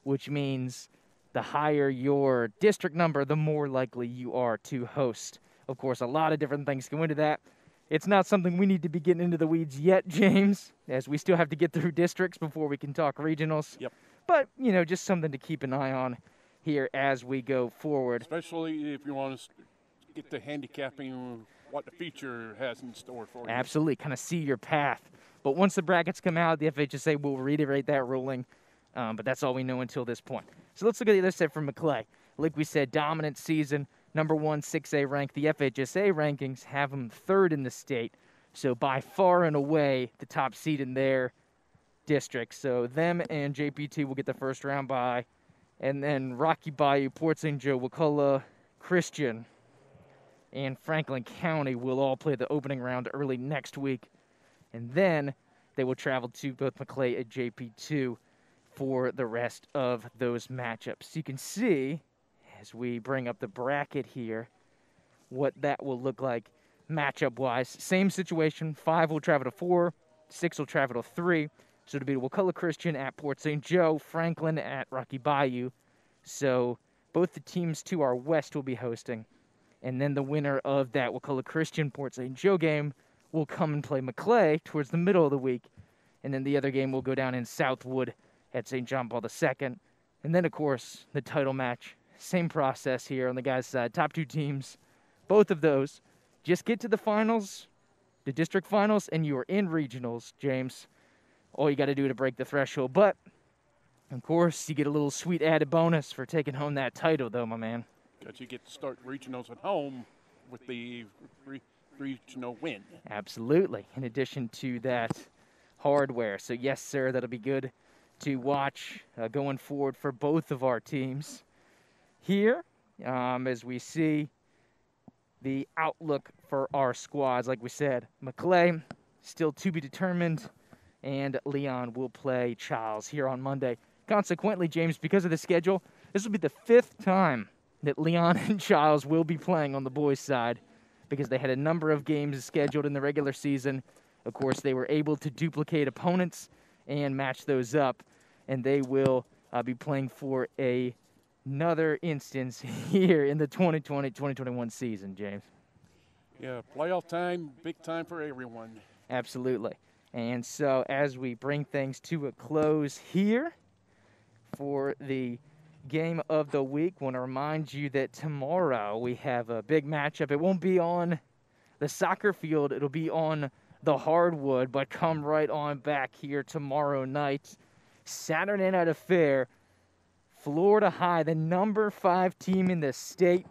which means the higher your district number, the more likely you are to host. Of course, a lot of different things go into that. It's not something we need to be getting into the weeds yet, James, as we still have to get through districts before we can talk regionals. Yep. But, you know, just something to keep an eye on here as we go forward. Especially if you want to get the handicapping, what the future has in store for you. Absolutely, kind of see your path. But once the brackets come out, the FHSA will reiterate that ruling. But that's all we know until this point. So let's look at the other side from Maclay. Like we said, dominant season, number 1 6A rank. The FHSA rankings have them 3rd in the state. So by far and away, the top seed in their district. So them and JP2 will get the first round bye. And then Rocky Bayou, Port St. Joe, Wakulla, Christian, and Franklin County will all play the opening round early next week. And then they will travel to both Maclay and JP2 for the rest of those matchups. You can see, as we bring up the bracket here, what that will look like matchup-wise. Same situation, 5 will travel to 4, 6 will travel to 3. So it'll be Wakulla Christian at Port St. Joe, Franklin at Rocky Bayou. So both the teams to our west will be hosting. And then the winner of that Wakulla Christian Port St. Joe game will come and play Maclay towards the middle of the week. And then the other game will go down in Southwood at St. John Paul II. And then, of course, the title match. Same process here on the guys' side. Top 2 teams, both of those, just get to the finals, the district finals, and you are in regionals, James. All you got to do to break the threshold. But, of course, you get a little sweet added bonus for taking home that title, though, my man. Because you get to start regionals at home with the regional win. Absolutely. In addition to that hardware. So, yes, sir, that'll be good to watch going forward for both of our teams. Here, as we see the outlook for our squads, like we said, Maclay still to be determined, and Leon will play Charles here on Monday. Consequently, James, because of the schedule, this will be the 5th time that Leon and Charles will be playing on the boys' side because they had a number of games scheduled in the regular season. Of course, they were able to duplicate opponents and match those up, and they will be playing for another instance here in the 2020-2021 season, James. Yeah, playoff time, big time for everyone. Absolutely. And so as we bring things to a close here for the game of the week, I want to remind you that tomorrow we have a big matchup. It won't be on the soccer field. It'll be on the hardwood, but come right on back here tomorrow night. Saturday night affair. Florida High, the number 5 team in the state,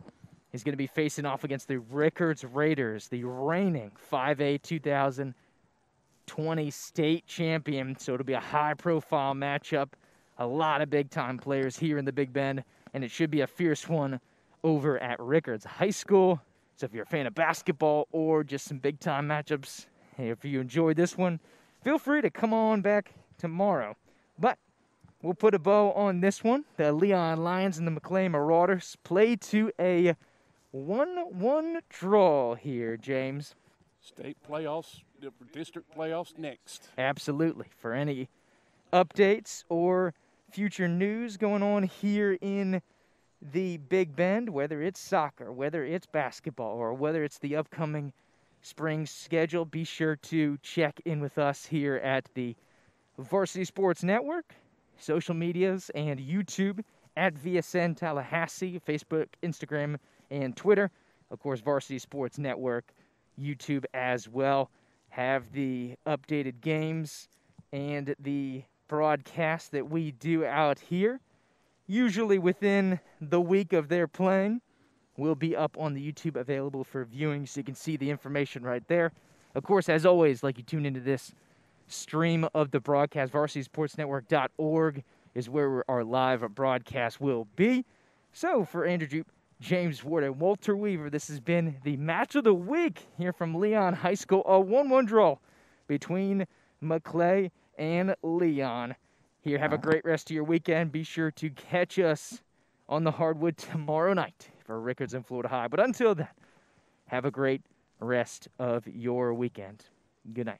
is going to be facing off against the Rickards Raiders, the reigning 5A 2020 state champion. So it'll be a high-profile matchup. A lot of big-time players here in the Big Bend, and it should be a fierce one over at Rickards High School. So if you're a fan of basketball or just some big-time matchups, hey, if you enjoyed this one, feel free to come on back tomorrow. But we'll put a bow on this one. The Leon Lions and the Maclay Marauders play to a 1-1 draw here, James. State playoffs, district playoffs next. Absolutely. For any updates or future news going on here in the Big Bend, whether it's soccer, whether it's basketball, or whether it's the upcoming spring schedule, be sure to check in with us here at the Varsity Sports Network, social medias, and YouTube at VSN Tallahassee, Facebook, Instagram, and Twitter. Of course, Varsity Sports Network, YouTube as well. Have the updated games and the broadcast that we do out here, usually within the week of their playing, will be up on the YouTube, available for viewing, so you can see the information right there. Of course, as always, like you tune into this stream of the broadcast, varsitysportsnetwork.org is where our live broadcast will be. So for Andrew Jupe, James Ward, and Walter Weaver, this has been the match of the week here from Leon High School, a 1-1 draw between Maclay and Leon. Here, have a great rest of your weekend. Be sure to catch us on the hardwood tomorrow night for Rickards and Florida High. But until then, have a great rest of your weekend. Good night.